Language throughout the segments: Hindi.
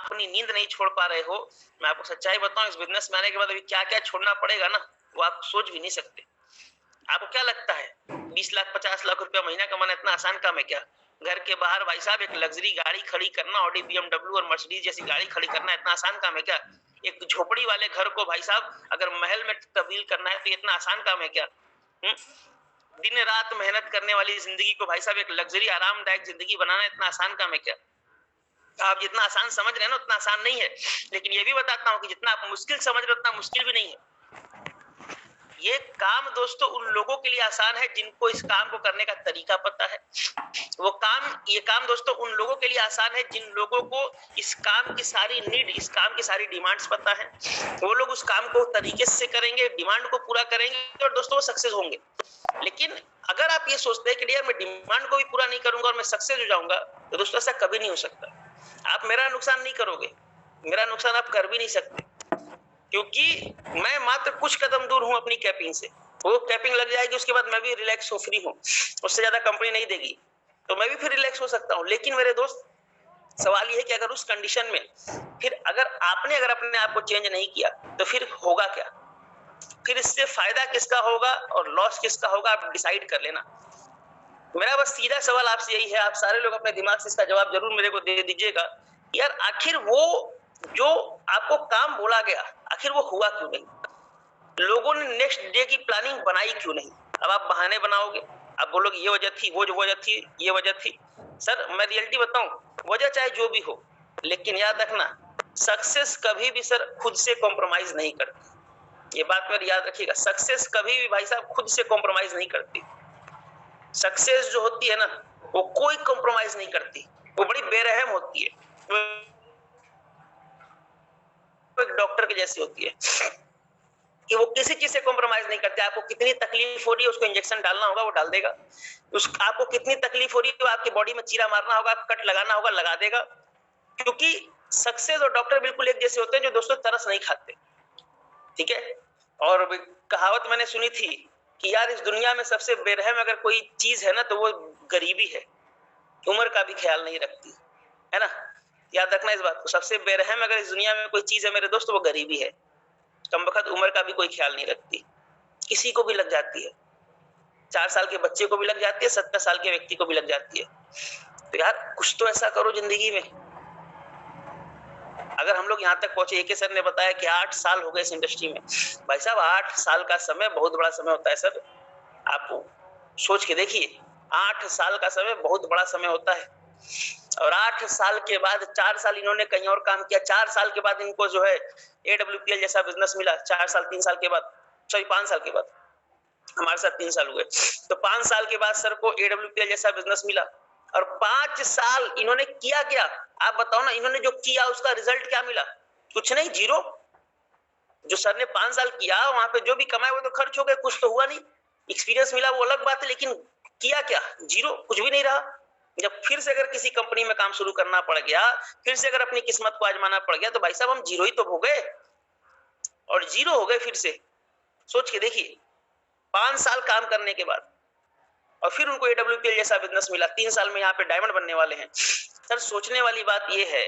अपनी नींद नहीं छोड़ पा रहे हो, मैं आपको सच्चाई बताऊं, इस बिजनेस में आने के बाद अभी क्या क्या छोड़ना पड़ेगा ना, वो आप सोच भी नहीं सकते। आपको क्या लगता है 20 लाख 50 लाख रुपया महीना कमाना इतना आसान काम है क्या? घर के बाहर भाई साहब एक लग्जरी गाड़ी खड़ी करना, ऑडी BMW और मर्सिडीज जैसी गाड़ी खड़ी करना इतना आसान काम है क्या? एक झोपड़ी वाले घर को भाई साहब अगर महल में तब्दील करना है तो इतना आसान काम है क्या? दिन रात मेहनत करने वाली जिंदगी को भाई साहब एक लग्जरी आरामदायक जिंदगी बनाना इतना आसान काम है क्या? आप जितना आसान समझ रहे हैं ना उतना आसान नहीं है, लेकिन ये भी बताता हूं कि जितना आप मुश्किल समझ रहे हो उतना मुश्किल भी नहीं है। ये काम दोस्तों उन लोगों के लिए आसान है जिनको इस काम को करने का तरीका पता है। ये काम दोस्तों उन लोगों के लिए आसान है जिन लोगों को इस काम की सारी नीड, इस काम की सारी डिमांड्स पता है। वो लोग उस काम को तरीके से करेंगे, डिमांड को पूरा करेंगे और दोस्तों वो सक्सेस होंगे। लेकिन अगर आप ये सोचते हैं कि यार मैं डिमांड को भी पूरा नहीं करूंगा और मैं सक्सेस हो जाऊंगा, तो दोस्तों ऐसा कभी नहीं हो सकता। आप मेरा नुकसान नहीं करोगे, मेरा नुकसान आप कर भी नहीं सकते, क्योंकि मैं मात्र कुछ कदम दूर हूं अपनी कैपिंग से। वो कैपिंग लग जाएगी, उसके बाद मैं भी रिलैक्स हो फ्री हूं, उससे ज्यादा कंपनी नहीं देगी तो मैं भी फिर रिलैक्स हो सकता हूं। लेकिन मेरे दोस्त, सवाल ये है कि अगर उस कंडीशन में फिर अगर अपने आप को चेंज नहीं किया तो फिर होगा क्या? फिर इससे फायदा किसका होगा और लॉस किसका होगा, आप डिसाइड कर लेना। मेरा बस सीधा सवाल आपसे यही है, आप सारे लोग अपने दिमाग से इसका जवाब जरूर मेरे को दे दीजिएगा। यार आखिर वो जो आपको काम बोला गया, आखिर वो हुआ क्यों नहीं? लोगों ने नेक्स्ट डे की प्लानिंग बनाई क्यों नहीं? अब आप बहाने बनाओगे, आप बोलोगे ये वजह थी, वो जो वजह थी, ये वजह थी। सर मैं रियलिटी बताऊं, वजह चाहे जो भी हो, लेकिन याद रखना, सक्सेस कभी भी सर खुद से कॉम्प्रोमाइज नहीं करती। ये बात मेरी याद रखिएगा, सक्सेस कभी भी भाई साहब खुद से कॉम्प्रोमाइज नहीं करती। सक्सेस जो होती है ना, वो कोई कॉम्प्रोमाइज नहीं करती, वो बड़ी बेरहम होती है, एक डॉक्टर के जैसी होती है कि वो किसी चीज से कॉम्प्रोमाइज नहीं करते। आपको कितनी तकलीफ हो रही है, उसको इंजेक्शन डालना होगा वो डाल देगा। आपको कितनी तकलीफ हो रही है, आपकी बॉडी में चीरा मारना होगा, कट लगाना होगा, लगा देगा। क्योंकि सक्सेस और डॉक्टर बिल्कुल एक जैसे होते हैं जो दोस्तों तरस नहीं खाते। ठीक है। और कहावत मैंने सुनी थी कि यार इस दुनिया में सबसे बेरहम अगर कोई चीज है ना तो वो गरीबी है, उम्र का भी ख्याल नहीं रखती है ना। याद रखना इस बात को, सबसे बेरहम अगर इस दुनिया में कोई चीज है मेरे दोस्त, वो गरीबी है। कमबख्त उम्र का भी कोई ख्याल नहीं रखती, किसी को भी लग जाती है। 4 साल के बच्चे को भी लग जाती है, 70 साल के व्यक्ति को भी लग जाती है। तो यार कुछ तो ऐसा करो जिंदगी में। अगर हम लोग यहाँ तक पहुंचे, एक सर ने बताया कि 8 साल हो गए इस इंडस्ट्री में। भाई साहब 8 साल का समय बहुत बड़ा समय होता है सर, आप सोच के देखिए, 8 साल का समय बहुत बड़ा समय होता है। और 8 साल के बाद 4 साल इन्होंने कहीं और काम किया, 4 साल के बाद इनको जो है AWPL जैसा बिजनेस मिला। 4 साल 3 साल के बाद, सॉरी 5 साल के बाद, हमारे साथ 3 साल हुए, तो 5 साल के बाद सर को AWPL जैसा बिजनेस मिला। और 5 साल इन्होंने किया क्या, आप बताओ ना। इन्होंने जो किया उसका रिजल्ट क्या मिला? कुछ नहीं, जीरो। जो सर ने 5 साल किया वहां पे जो भी कमाए वो तो खर्च हो गए, कुछ तो हुआ नहीं। एक्सपीरियंस मिला वो अलग बात है, लेकिन किया क्या? जीरो, कुछ भी नहीं रहा। जब फिर से अगर किसी कंपनी में काम शुरू करना पड़ गया, फिर से अगर अपनी किस्मत को आजमाना पड़ गया, तो भाई साहब हम जीरो ही तो हो गए, और जीरो हो गए फिर से। सोच के देखिए, 5 साल काम करने के बाद और फिर उनको AWPL जैसा बिजनेस मिला, 3 साल में यहाँ पे डायमंड बनने वाले हैं। सर सोचने वाली बात ये है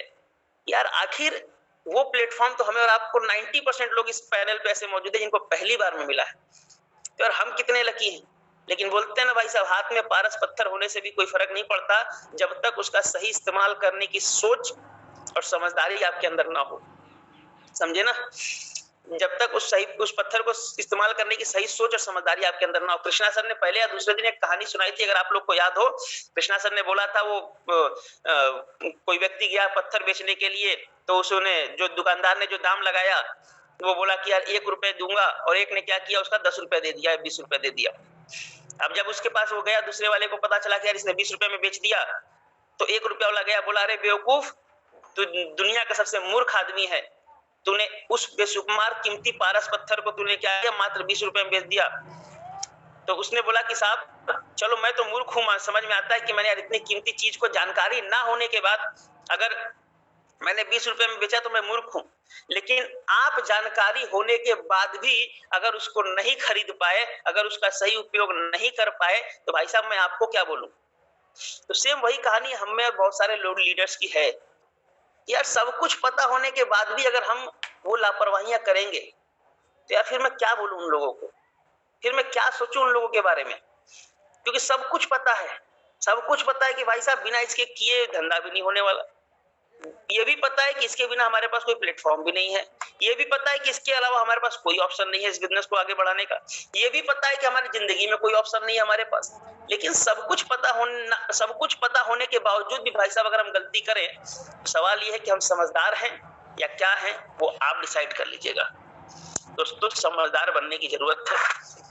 यार, आखिर वो प्लेटफॉर्म तो हमें और आपको 90% लोग इस पैनल पे ऐसे मौजूद है जिनको पहली बार में मिला है। तो यार हम कितने लकी हैं। लेकिन बोलते हैं ना भाई साहब, हाथ में पारस पत्थर होने से भी कोई फर्क नहीं पड़ता जब तक उसका सही इस्तेमाल करने की सोच और समझदारी आपके अंदर ना हो। समझे ना? जब तक उस पत्थर को इस्तेमाल करने की सही सोच और समझदारी आपके अंदर ना हो। कृष्णा सर ने पहले या दूसरे दिन एक कहानी सुनाई थी, अगर आप लोग को याद हो। कृष्णा सर ने बोला था वो कोई व्यक्ति गया पत्थर बेचने के लिए, तो उसने जो दुकानदार ने जो दाम लगाया, वो बोला कि यार 1 रुपए दूंगा, और एक ने क्या किया, उसका 10 रुपए दे दिया, 20 रुपए दे दिया। अब जब उसके पास वो गया, दूसरे वाले को पता चला कि यार इसने 20 रुपए में बेच दिया, तो 1 रुपया वाला गया, बोला अरे बेवकूफ, तू दुनिया का सबसे मूर्ख आदमी है, तूने उस बेशुमार कीमती पारस पत्थर को तूने क्या किया, मात्र 20 रुपए में बेच दिया। तो उसने बोला कि साहब चलो मैं तो मूर्ख हूं, समझ में आता है कि मैंने यार इतनी कीमती चीज को जानकारी ना होने के बाद अगर मैंने 20 रुपए में बेचा तो मैं मूर्ख हूं। लेकिन आप जानकारी होने के बाद भी अगर उसको नहीं खरीद पाए, अगर उसका सही उपयोग नहीं कर पाए, तो भाई साहब मैं आपको क्या बोलूं। तो सेम वही कहानी हम में बहुत सारे लोग लीडर्स की है। यार सब कुछ पता होने के बाद भी अगर हम वो लापरवाहियां करेंगे तो यार फिर मैं क्या बोलूं उन लोगों को, फिर मैं क्या सोचूं उन लोगों के बारे में। क्योंकि सब कुछ पता है, सब कुछ पता है कि भाई साहब बिना इसके किए धंधा भी नहीं होने वाला। ये भी पता है कि इसके बिना हमारे पास कोई प्लेटफॉर्म भी नहीं है। ये भी पता है कि इसके अलावा हमारे पास कोई ऑप्शन नहीं है इस बिजनेस को आगे बढ़ाने का। ये भी पता है कि हमारी जिंदगी में कोई ऑप्शन नहीं है हमारे पास। लेकिन सब कुछ पता होने के बावजूद भी भाई साहब अगर हम गलती करें, सवाल ये है कि हम समझदार हैं या क्या हैं, वो आप डिसाइड कर लीजिएगा। दोस्तों समझदार बनने की जरूरत है।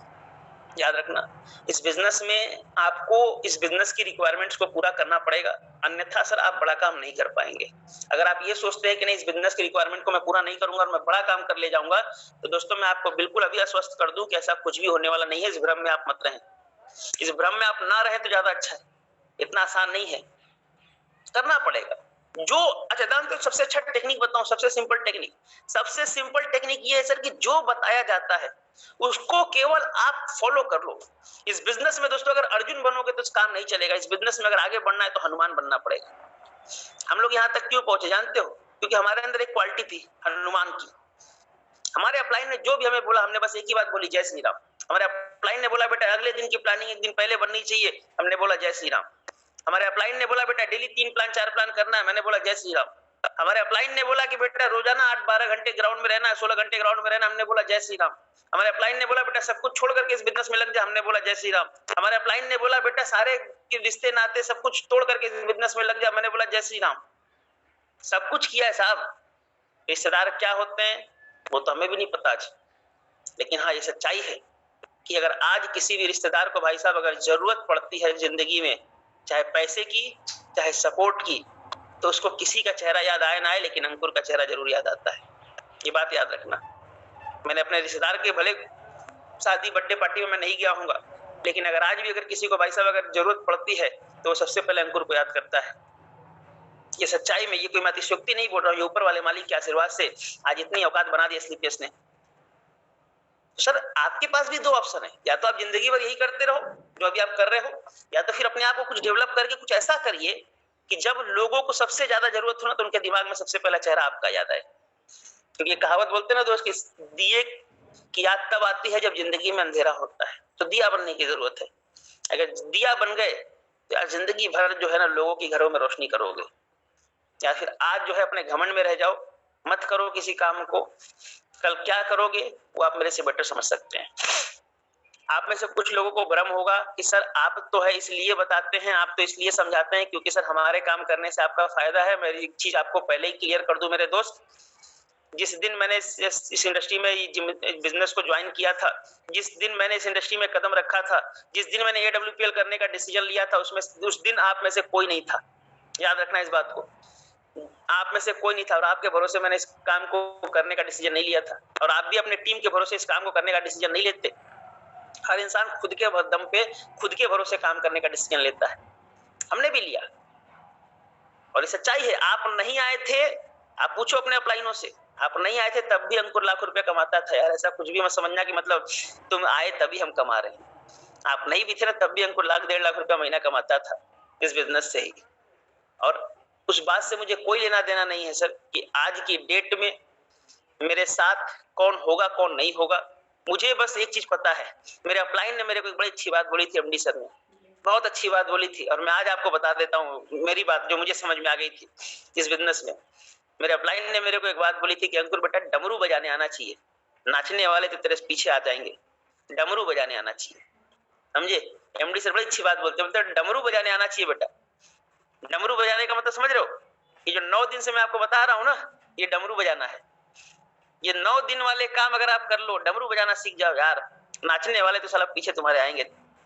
याद रखना, इस बिजनेस में आपको इस बिजनेस की रिक्वायरमेंट्स को पूरा करना पड़ेगा, अन्यथा सर आप बड़ा काम नहीं कर पाएंगे। अगर आप ये सोचते हैं कि नहीं इस बिजनेस की रिक्वायरमेंट को मैं पूरा नहीं करूंगा और मैं बड़ा काम कर ले जाऊंगा, तो दोस्तों मैं आपको बिल्कुल अभी आश्वस्त कर दूं कि ऐसा कुछ भी होने वाला नहीं है। इस भ्रम में आप मत रहें, इस भ्रम में आप ना रहें तो ज्यादा अच्छा है। इतना आसान नहीं है, करना पड़ेगा। जो अच्छा दान तो सबसे अच्छा टेक्निक बताऊं, सबसे सिंपल टेक्निक ये है सर कि जो बताया जाता है उसको केवल आप फॉलो कर लो। इस बिजनेस में दोस्तों अगर अर्जुन बनोगे तो काम नहीं चलेगा। इस बिजनेस में अगर आगे बढ़ना है तो हनुमान बनना पड़ेगा। हम लोग यहाँ तक क्यों पहुंचे जानते हो? क्योंकि हमारे अंदर एक क्वालिटी थी हनुमान की। हमारे अपलाइन ने जो भी हमें बोला, हमने बस एक ही बात बोली, जय श्री राम। हमारे अपलाइन ने बोला बेटा अगले दिन की प्लानिंग एक दिन पहले बननी चाहिए, हमने बोला जय श्री राम। हमारे अपलाइन ने बोला बेटा डेली 3 प्लान 4 प्लान करना है, मैंने बोला जय श्री राम। हमारे अपलाइन ने बोला कि बेटा रोजाना 8-12 घंटे ग्राउंड में रहना है, 16 घंटे ग्राउंड में रहना, हमने बोला जय श्री राम। हमारे अपलाइन ने बोला बेटा सब कुछ छोड़ करके इस बिजनेस में लग जा, हमने बोला जय श्री राम। हमारे अपलाइन ने बोला बेटा सारे रिश्ते नाते सब कुछ तोड़ करके इस बिजनेस में लग जा, मैंने बोला जय श्री राम। सब कुछ किया है साहब। रिश्तेदार क्या होते हैं वो तो हमें भी नहीं पता आज, लेकिन हाँ ये सच्चाई है कि अगर आज किसी भी रिश्तेदार को भाई साहब अगर जरूरत पड़ती है जिंदगी में, चाहे पैसे की चाहे सपोर्ट की, तो उसको किसी का चेहरा याद आए ना आए लेकिन अंकुर का चेहरा जरूर याद आता है। ये बात याद रखना। मैंने अपने रिश्तेदार के भले शादी बर्थडे पार्टी में मैं नहीं गया हूँगा, लेकिन अगर आज भी अगर किसी को भाई साहब अगर जरूरत पड़ती है तो वो सबसे पहले अंकुर को याद करता है। ये सच्चाई में, ये कोई मैं अतिशयोक्ति नहीं बोल रहा हूँ, ये ऊपर वाले मालिक के आशीर्वाद से आज इतनी औकात बना दी स्लीपियस ने। सर आपके पास भी 2 ऑप्शन है, या तो आप जिंदगी भर यही करते रहो जो अभी आप कर रहे हो, या तो फिर अपने आप को कुछ डेवलप करके कुछ ऐसा करिए कि जब लोगों को सबसे ज्यादा जरूरत हो ना तो उनके दिमाग में सबसे पहला चेहरा आपका याद आए। क्योंकि ये कहावत बोलते ना दोस्त कि दिए की याद तब आती है जब जिंदगी में अंधेरा होता है, तो दिया बनने की जरूरत है। अगर दिया बन गए तो यार जिंदगी भर जो है ना लोगों के घरों में रोशनी करोगे। या फिर आज जो है अपने घमंड में रह जाओ, मत करो किसी काम को, कल क्या करोगे वो आप मेरे से बेटर समझ सकते हैं। आप में से कुछ लोगों को भ्रम होगा कि सर आप तो है इसलिए बताते हैं, आप तो इसलिए समझाते हैं क्योंकि सर हमारे काम करने से आपका फायदा है। मैं एक चीज आपको पहले ही क्लियर कर दूं मेरे दोस्त, जिस दिन मैंने इस इंडस्ट्री में बिजनेस को ज्वाइन किया था, जिस दिन मैंने इस इंडस्ट्री में कदम रखा था, जिस दिन मैंने AWPL करने का डिसीजन लिया था, उस दिन आप में से कोई नहीं था। याद रखना इस बात को, आप में से कोई नहीं था और आपके भरोसे मैंने इस काम को करने का डिसीजन नहीं लिया था, और आप भी अपने टीम के भरोसे इस काम को करने का डिसीजन नहीं लेते। हर इंसान खुद के दम पे खुद के भरोसे काम करने का डिसीजन लेता है, हमने भी लिया और ये सच्चाई है। आप नहीं आए थे, आप पूछो अपने अपलाइनों से, आप नहीं आए थे तब भी अंकुर लाख रुपया कमाता था यार। ऐसा कुछ भी मत समझना कि मतलब तुम आए तभी हम कमा रहे हैं। आप नहीं भी थे ना तब भी अंकुर लाख 1.5 लाख रुपया महीना कमाता था इस बिजनेस से ही। और उस बात से मुझे कोई लेना देना नहीं है सर कि आज की डेट में मेरे साथ कौन होगा कौन नहीं होगा। मुझे बस एक चीज पता है, मेरे अपलाइन ने मेरे को एक बड़ी अच्छी बात बोली थी, MD सर ने बहुत अच्छी बात बोली थी, और मैं आज आपको बता देता हूँ मेरी बात जो मुझे समझ में आ गई थी इस बिजनेस में। मेरे अपलाइन ने मेरे को एक बात बोली थी कि अंकुर बेटा डमरू बजाने आना चाहिए, नाचने वाले तो तेरे पीछे आ जाएंगे, डमरू बजाने आना चाहिए। समझे? MD सर बड़ी अच्छी बात बोलते हैं, मतलब डमरू बजाने आना चाहिए बेटा। डमरू बजाने का मतलब समझ रहे हो? ये जो 9 दिन से मैं आपको बता रहा हूँ ना, ये डमरू बजाना है। ये 9 दिन वाले काम अगर आप कर लो, डमरू बजाना सीख जाओ यार, नाचने वाले तो साला पीछे तुम्हारे आएंगे,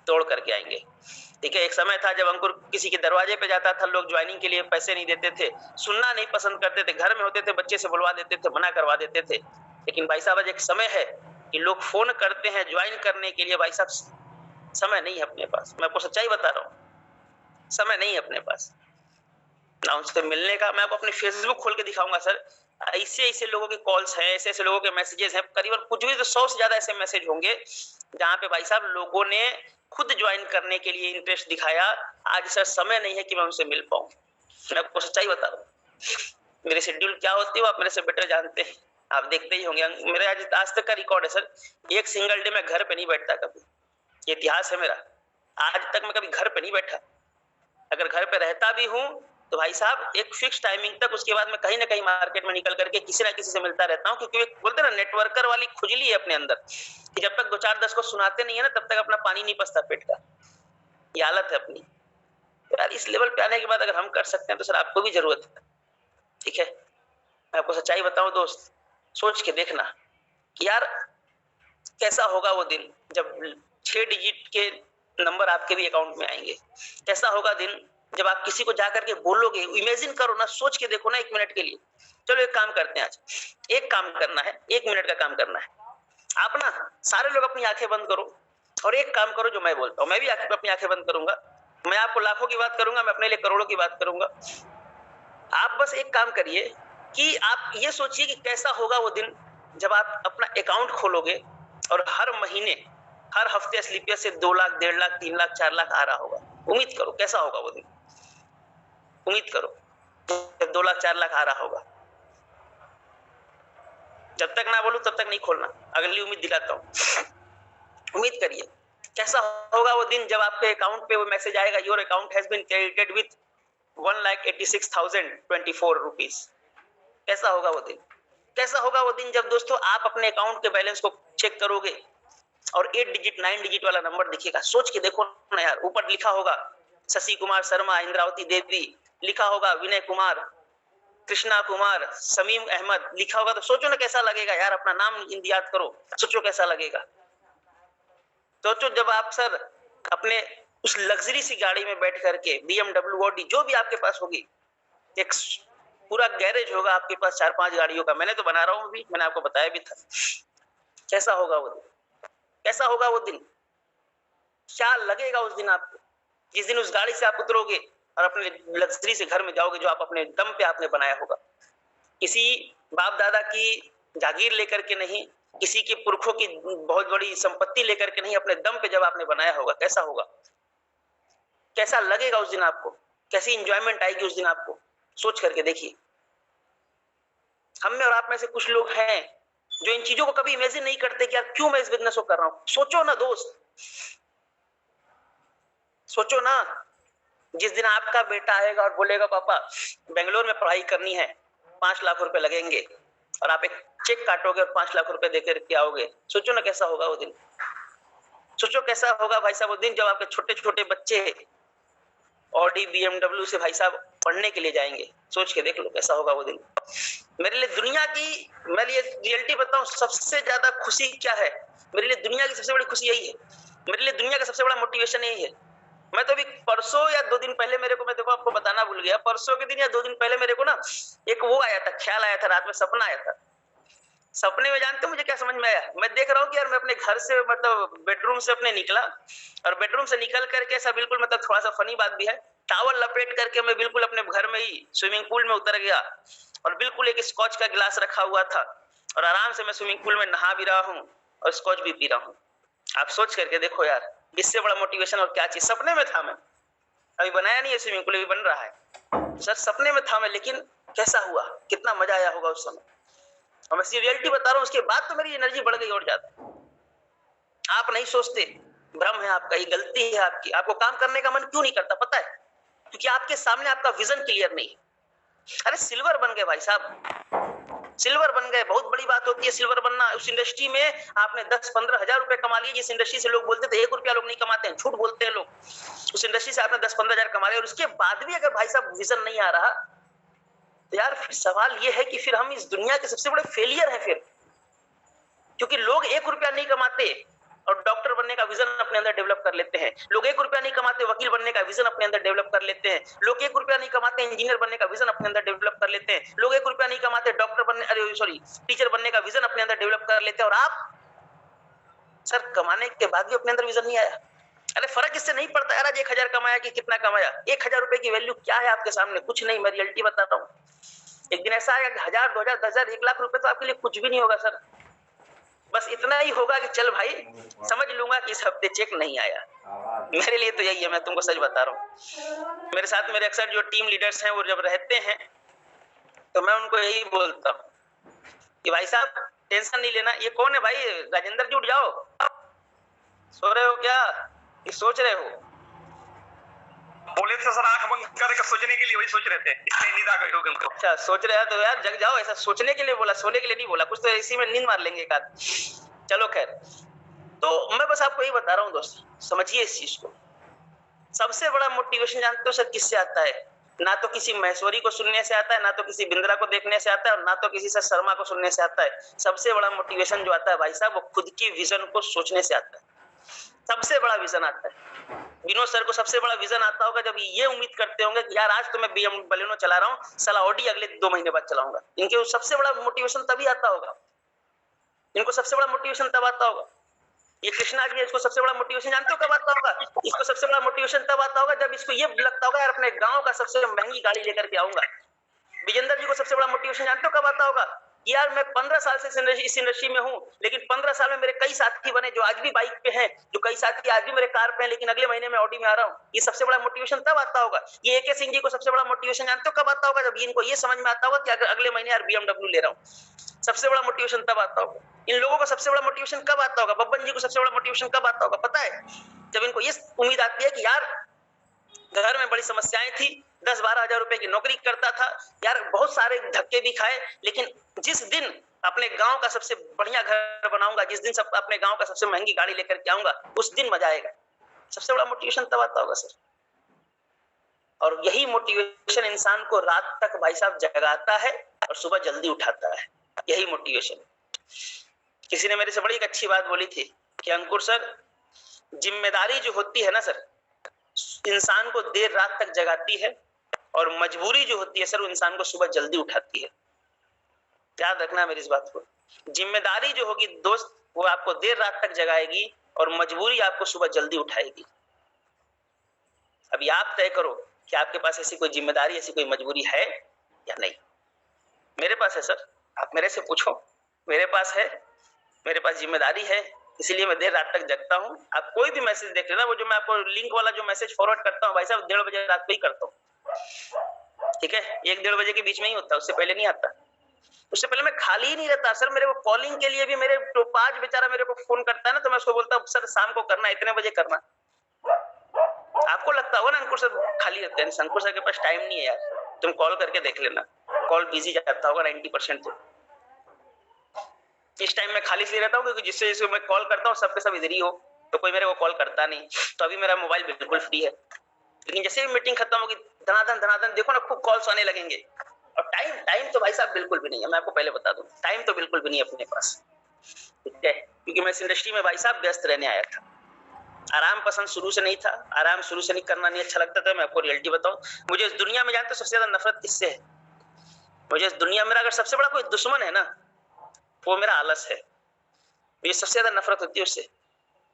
तोड़ करके आएंगे। ठीक है, एक समय था जब अंकुर किसी के दरवाजे पे जाता था, लोग ज्वाइनिंग के लिए पैसे नहीं देते थे, सुनना नहीं पसंद करते थे, घर में होते थे बच्चे से बुलवा देते थे, मना करवा देते थे। लेकिन भाई साहब आज एक समय है कि लोग फोन करते हैं ज्वाइन करने के लिए। भाई साहब समय नहीं है अपने पास, मैं आपको सच्चाई बता रहा हूँ, समय नहीं है अपने पास ना उनसे मिलने का। मैं आपको अपनी फेसबुक खोल के दिखाऊंगा सर, ऐसे ऐसे लोगों के कॉल्स हैं, ऐसे ऐसे लोगों के मैसेजेस हैं, करीबन कुछ भी तो 100 से ज्यादा ऐसे मैसेज होंगे जहां पे भाई साहब लोगों ने खुद ज्वाइन करने के लिए इंटरेस्ट दिखाया। आज सर समय नहीं है कि मैं उनसे मिल पाऊं, मैं आपको सच्चाई बता रहा हूँ। मेरी शेड्यूल क्या होती है वो आप मेरे से बेटर जानते हैं, आप देखते ही होंगे। मेरे आज तक का रिकॉर्ड है सर, एक सिंगल डे में घर पे नहीं बैठता कभी, ये इतिहास है मेरा। आज तक मैं कभी घर पे नहीं बैठा। अगर घर पे रहता भी हूँ तो भाई साहब एक फिक्स टाइमिंग तक, उसके बाद मैं कहीं ना कहीं मार्केट में निकल करके किसी ना किसी से मिलता रहता हूँ, क्योंकि बोलते ना नेटवर्कर वाली खुजली है अपने अंदर कि जब तक 2-4-10 को सुनाते नहीं है ना तब तक अपना पानी नहीं पसता पेट का। ये हालत है अपनी। यार इस लेवल पे आने के बाद अगर हम कर सकते हैं तो सर आपको भी जरूरत है। ठीक है, मैं आपको सच्चाई बताऊं दोस्त, सोच के देखना कि यार कैसा होगा वो दिन जब 6 डिजिट के नंबर आपके भी अकाउंट में आएंगे। कैसा होगा दिन जब आप किसी को जाकर के बोलोगे, इमेजिन करो ना, सोच के देखो ना 1 मिनट के लिए। चलो एक काम करते हैं, आज एक काम करना है, 1 मिनट का काम करना है। आप ना सारे लोग अपनी आंखें बंद करो और एक काम करो जो मैं बोलता हूँ, मैं भी अपनी आंखें बंद करूंगा। मैं आपको लाखों की बात करूंगा, मैं अपने लिए करोड़ों की बात करूंगा। आप बस एक काम करिए कि आप ये सोचिए कि कैसा होगा वो दिन जब आप अपना अकाउंट खोलोगे और हर महीने हर हफ्ते स्लीपियर से 2 लाख, 1.5 लाख, 3 लाख, 4 लाख आ रहा होगा। उम्मीद करो कैसा होगा वो दिन, उम्मीद करो जब 2 लाख 4 लाख आ रहा होगा। जब तक ना बोलूं तब तक नहीं खोलना, अगली उम्मीद दिलाता हूं। उम्मीद करिए कैसा होगा वो दिन जब आपके अकाउंट पे वो मैसेज आएगा, your account has been credited with 1,86,024 rupees. कैसा होगा वो दिन, कैसा होगा वो दिन जब दोस्तों आप अपने अकाउंट के बैलेंस को चेक करोगे और 8 डिजिट 9 डिजिट वाला नंबर दिखेगा। सोच के देखो ना यार, ऊपर लिखा होगा शशि कुमार शर्मा, इंद्रावती देवी, लिखा होगा विनय कुमार, कृष्णा कुमार, समीम अहमद लिखा होगा। तो सोचो ना कैसा लगेगा यार, अपना नाम याद करो, सोचो कैसा लगेगा। सोचो जब आप सर अपने उस लग्जरी सी गाड़ी में बैठ करके, BMW ऑडी जो भी आपके पास होगी, एक पूरा गैरेज होगा आपके पास 4-5 गाड़ियों का, मैंने तो बना रहा हूं अभी, मैंने आपको बताया भी था। कैसा होगा वो दिन, कैसा होगा वो दिन, क्या लगेगा उस दिन आपको, जिस दिन उस गाड़ी से आप उतरोगे और अपने लग्जरी से घर में जाओगे जो आप अपने दम पे आपने बनाया होगा। किसी बाप दादा की जागीर लेकर के नहीं, किसी के पुरखों की बहुत बड़ी संपत्ति लेकर के नहीं, अपने दम पे जब आपने बनाया होगा। कैसा होगा, कैसा लगेगा उस दिन आपको, कैसी इंजॉयमेंट आएगी उस दिन आपको, सोच करके देखिए। हम में और आप में से कुछ लोग हैं जो इन चीजों को कभी इमेजिन नहीं करते कि यार क्यों मैं इस बिजनेस को कर रहा हूं। सोचो ना दोस्त, सोचो ना, जिस दिन आपका बेटा आएगा और बोलेगा पापा बेंगलोर में पढ़ाई करनी है, 5 लाख रुपए लगेंगे, और आप एक चेक काटोगे और 5 लाख रुपए देकर के आओगे। सोचो ना कैसा होगा वो दिन, सोचो कैसा होगा भाई साहब वो दिन जब आपके छोटे छोटे बच्चे ऑडी BMW से भाई साहब पढ़ने के लिए जाएंगे। सोच के देख लो कैसा होगा वो दिन। मेरे लिए दुनिया की, मैं ये रियलिटी बताऊं, सबसे ज्यादा खुशी क्या है, मेरे लिए दुनिया की सबसे बड़ी खुशी यही है, मेरे लिए दुनिया का सबसे बड़ा मोटिवेशन यही है। मैं तो अभी परसों या 2 दिन पहले मेरे को, मैं देखो आपको बताना भूल गया, परसों के दिन या 2 दिन पहले मेरे को ना एक वो आया था, ख्याल आया था, रात में सपना आया था। सपने में जानते हो मुझे क्या समझ में आया, मैं देख रहा हूँ कि यार मैं अपने घर से मतलब बेडरूम से अपने निकला, और बेडरूम से निकल करके ऐसा बिल्कुल मतलब थोड़ा सा फनी बात भी है, टॉवल लपेट करके मैं बिल्कुल अपने घर में ही स्विमिंग पूल में उतर गया, और बिल्कुल एक स्कॉच का गिलास रखा हुआ था, और आराम से मैं स्विमिंग पूल में नहा भी रहा हूँ और स्कॉच भी पी रहा हूँ। आप सोच करके देखो यार, इससे बड़ा मोटिवेशन और क्या चीज। सपने में था मैं, अभी बनाया नहीं है स्विमिंग पूल, अभी बन रहा है सर, सपने में था मैं, लेकिन कैसा हुआ, कितना मजा आया होगा उस समय। और मैं रियलिटी बता रहा हूँ, उसके बाद तो मेरी एनर्जी बढ़ गई और ज्यादा। आप नहीं सोचते, भ्रम है आपका, ये गलती है आपकी। आपको काम करने का मन क्यों नहीं करता पता है, क्योंकि आपके सामने आपका विजन क्लियर नहीं है। अरे सिल्वर बन गए भाई साहब, सिल्वर बन गए, बहुत बड़ी बात होती है सिल्वर बनना। उस इंडस्ट्री में आपने 10-15 हजार रुपए कमा लिए, जिस इंडस्ट्री से लोग बोलते थे 1 रुपया लोग नहीं कमाते हैं, झूठ बोलते हैं लोग। उस इंडस्ट्री से आपने 10-15 हजार कमा लिए, और उसके बाद भी अगर भाई साहब विजन नहीं आ रहा, तो यार फिर सवाल ये है कि फिर हम इस दुनिया के सबसे बड़े फेलियर हैं फिर। क्योंकि लोग 1 रुपया नहीं कमाते और डॉक्टर बनने का विजन अपने अंदर डेवलप कर लेते हैं, लोग 1 रुपया नहीं कमाते वकील बनने का विजन अपने अंदर डेवलप कर लेते हैं, लोग 1 रुपया नहीं कमाते इंजीनियर बनने का विजन अपने अंदर डेवलप कर लेते हैं, लोग 1 रुपया नहीं कमाते डॉक्टर बनने, अरे सॉरी टीचर बनने का विजन अपने अंदर डेवलप कर लेते हैं। और आप सर कमाने के बाद भी अपने अंदर विजन नहीं आया। अरे फर्क इससे नहीं पड़ता यार, आज 1000 कमाया कि कितना कमाया, 1000 रुपए की वैल्यू क्या है आपके सामने, कुछ नहीं। मैं रियलिटी बताता हूँ, एक दिन ऐसा आएगा 1000, 2000, 10,000, 1 लाख रुपए तो आपके लिए कुछ भी नहीं होगा सर। बस इतना ही होगा कि चल भाई समझ लूंगा कि इस हफ्ते चेक नहीं आया। मेरे लिए तो यही है, मैं तुमको सच बता रहा हूँ। मेरे साथ मेरे अक्सर जो टीम लीडर्स हैं वो जब रहते हैं तो मैं उनको यही बोलता हूँ कि भाई साहब टेंशन नहीं लेना। ये कौन है भाई? राजेंद्र जी, उठ जाओ, सो रहे हो क्या? ये सोच रहे हो? बोले थे सर आंख बंद करके सोचने के लिए, वही सोच रहे थे, इसलिए नींद आ गई होगी उनको। अच्छा, सोच रहे हो तो यार जग जाओ। ऐसा सोचने के लिए बोला, सोने के लिए नहीं बोला। कुछ तो इसी में नींद मार लेंगे एक आध। चलो खैर, तो मैं बस आपको यही बता रहा हूँ दोस्त, समझिए इस चीज को। सबसे बड़ा मोटिवेशन जानते हो सर किससे आता है? ना तो किसी महेश्वरी को सुनने से आता है, ना तो किसी बिंद्रा को देखने से आता है, और ना तो किसी सर शर्मा को सुनने से आता है। सबसे बड़ा मोटिवेशन जो आता है भाई साहब, वो खुद की विजन को सोचने से आता है। सबसे बड़ा विजन आता है। विनोद सर को सबसे बड़ा विजन आता होगा जब ये उम्मीद करते होंगे कि यार आज तो मैं BMW बलेनो चला रहा हूँ, साला ऑडी अगले 2 महीने बाद चलाऊंगा। इनके सबसे बड़ा मोटिवेशन तभी आता होगा, इनको सबसे बड़ा मोटिवेशन तब आता होगा। ये कृष्णा जी, इसको सबसे बड़ा मोटिवेशन जानते हो कब आता होगा? इसको सबसे बड़ा मोटिवेशन तब आता होगा जब इसको ये लगता होगा यार अपने गांव का सबसे महंगी गाड़ी लेकर के आऊंगा। विजेंद्र जी को सबसे बड़ा मोटिवेशन जानते हो कब आता होगा? यार मैं 15 साल से इस इंडस्ट्री में हूं, लेकिन 15 साल में मेरे कई साथी बने जो आज भी बाइक पे हैं, जो कई साथी आज भी मेरे कार पे हैं, लेकिन अगले महीने में ऑडी में आ रहा हूं। ये सबसे बड़ा मोटिवेशन तब आता होगा। ये AK सिंह जी को सबसे बड़ा मोटिवेशन जानते हो कब आता होगा? जब इनको ये समझ में आता होगा कि अगले महीने यार BMW ले रहा हूं। सबसे बड़ा मोटिवेशन तब आता होगा। इन लोगों का सबसे बड़ा मोटिवेशन कब आता होगा? बब्बन जी को सबसे बड़ा मोटिवेशन कब आता होगा पता है? जब इनको ये उम्मीद आती है कि यार घर में बड़ी समस्याएं थी, 10-12 हजार रुपए की नौकरी करता था यार, बहुत सारे धक्के भी खाए, लेकिन जिस दिन अपने गांव का सबसे बढ़िया घर बनाऊंगा, जिस दिन अपने गांव का सबसे महंगी गाड़ी लेकर के आऊंगा, उस दिन मजा आएगा। सबसे बड़ा मोटिवेशन तब आता होगा सर। और यही मोटिवेशन इंसान को रात तक भाई साहब जगाता है और सुबह जल्दी उठाता है। यही मोटिवेशन। किसी ने मेरे से बड़ी एक अच्छी बात बोली थी कि अंकुर सर, जिम्मेदारी जो होती है ना सर, इंसान को देर रात तक जगाती है, और मजबूरी जो होती है सर, वो इंसान को सुबह जल्दी उठाती है। याद रखना मेरी इस बात को। जिम्मेदारी जो होगी दोस्त, वो आपको देर रात तक जगाएगी, और मजबूरी आपको सुबह जल्दी उठाएगी। अभी आप तय करो कि आपके पास ऐसी कोई जिम्मेदारी, ऐसी कोई मजबूरी है या नहीं। मेरे पास है सर, आप मेरे से पूछो। मेरे पास है, मेरे पास जिम्मेदारी है, इसलिए मैं देर रात तक जगता हूँ। आप कोई भी मैसेज देख लेना, वो जो मैं आपको लिंक वाला जो मैसेज फॉरवर्ड करता हूँ भाई साहब, 1:30 बजे रात को ही करता हूँ। ठीक है, 1-1:30 बजे के बीच में ही होता है, उससे पहले नहीं आता। उससे पहले मैं खाली ही नहीं रहता सर। मेरे को कॉलिंग के लिए भी मेरे तो 5 बेचारा मेरे को फोन करता है ना, तो मैं उसको बोलता हूँ सर शाम को करना, इतने बजे करना। आपको लगता होगा ना अंकुर सर खाली रहते हैं, अंकुर सर के पास टाइम नहीं है यार, तुम कॉल करके देख लेना, कॉल बिजी जाता होगा 90%। तो इस टाइम में खाली इसलिए रहता हूँ क्योंकि जिससे मैं कॉल करता हूँ सबके सब इधर ही हो, तो कोई मेरे को कॉल करता नहीं। तो अभी मेरा मोबाइल बिल्कुल फ्री है, लेकिन जैसे भी मीटिंग खत्म होगी धनाधन देखो ना खूब कॉल्स आने लगेंगे। और टाइम तो भाई साहब बिल्कुल भी नहीं है, मैं आपको पहले बता दूं, टाइम तो बिल्कुल भी नहीं है अपने पास। ठीक है, क्योंकि मैं इस इंडस्ट्री में भाई साहब व्यस्त रहने आया था। आराम पसंद शुरू से नहीं था, आराम शुरू से नहीं करना नहीं अच्छा लगता था। मैं आपको रियलिटी बताऊं, मुझे इस दुनिया में जानते सबसे ज्यादा नफरत किससे है? मुझे इस दुनिया में अगर सबसे बड़ा कोई दुश्मन है ना, वो मेरा आलस है। मुझे सबसे ज्यादा नफरत होती है उससे,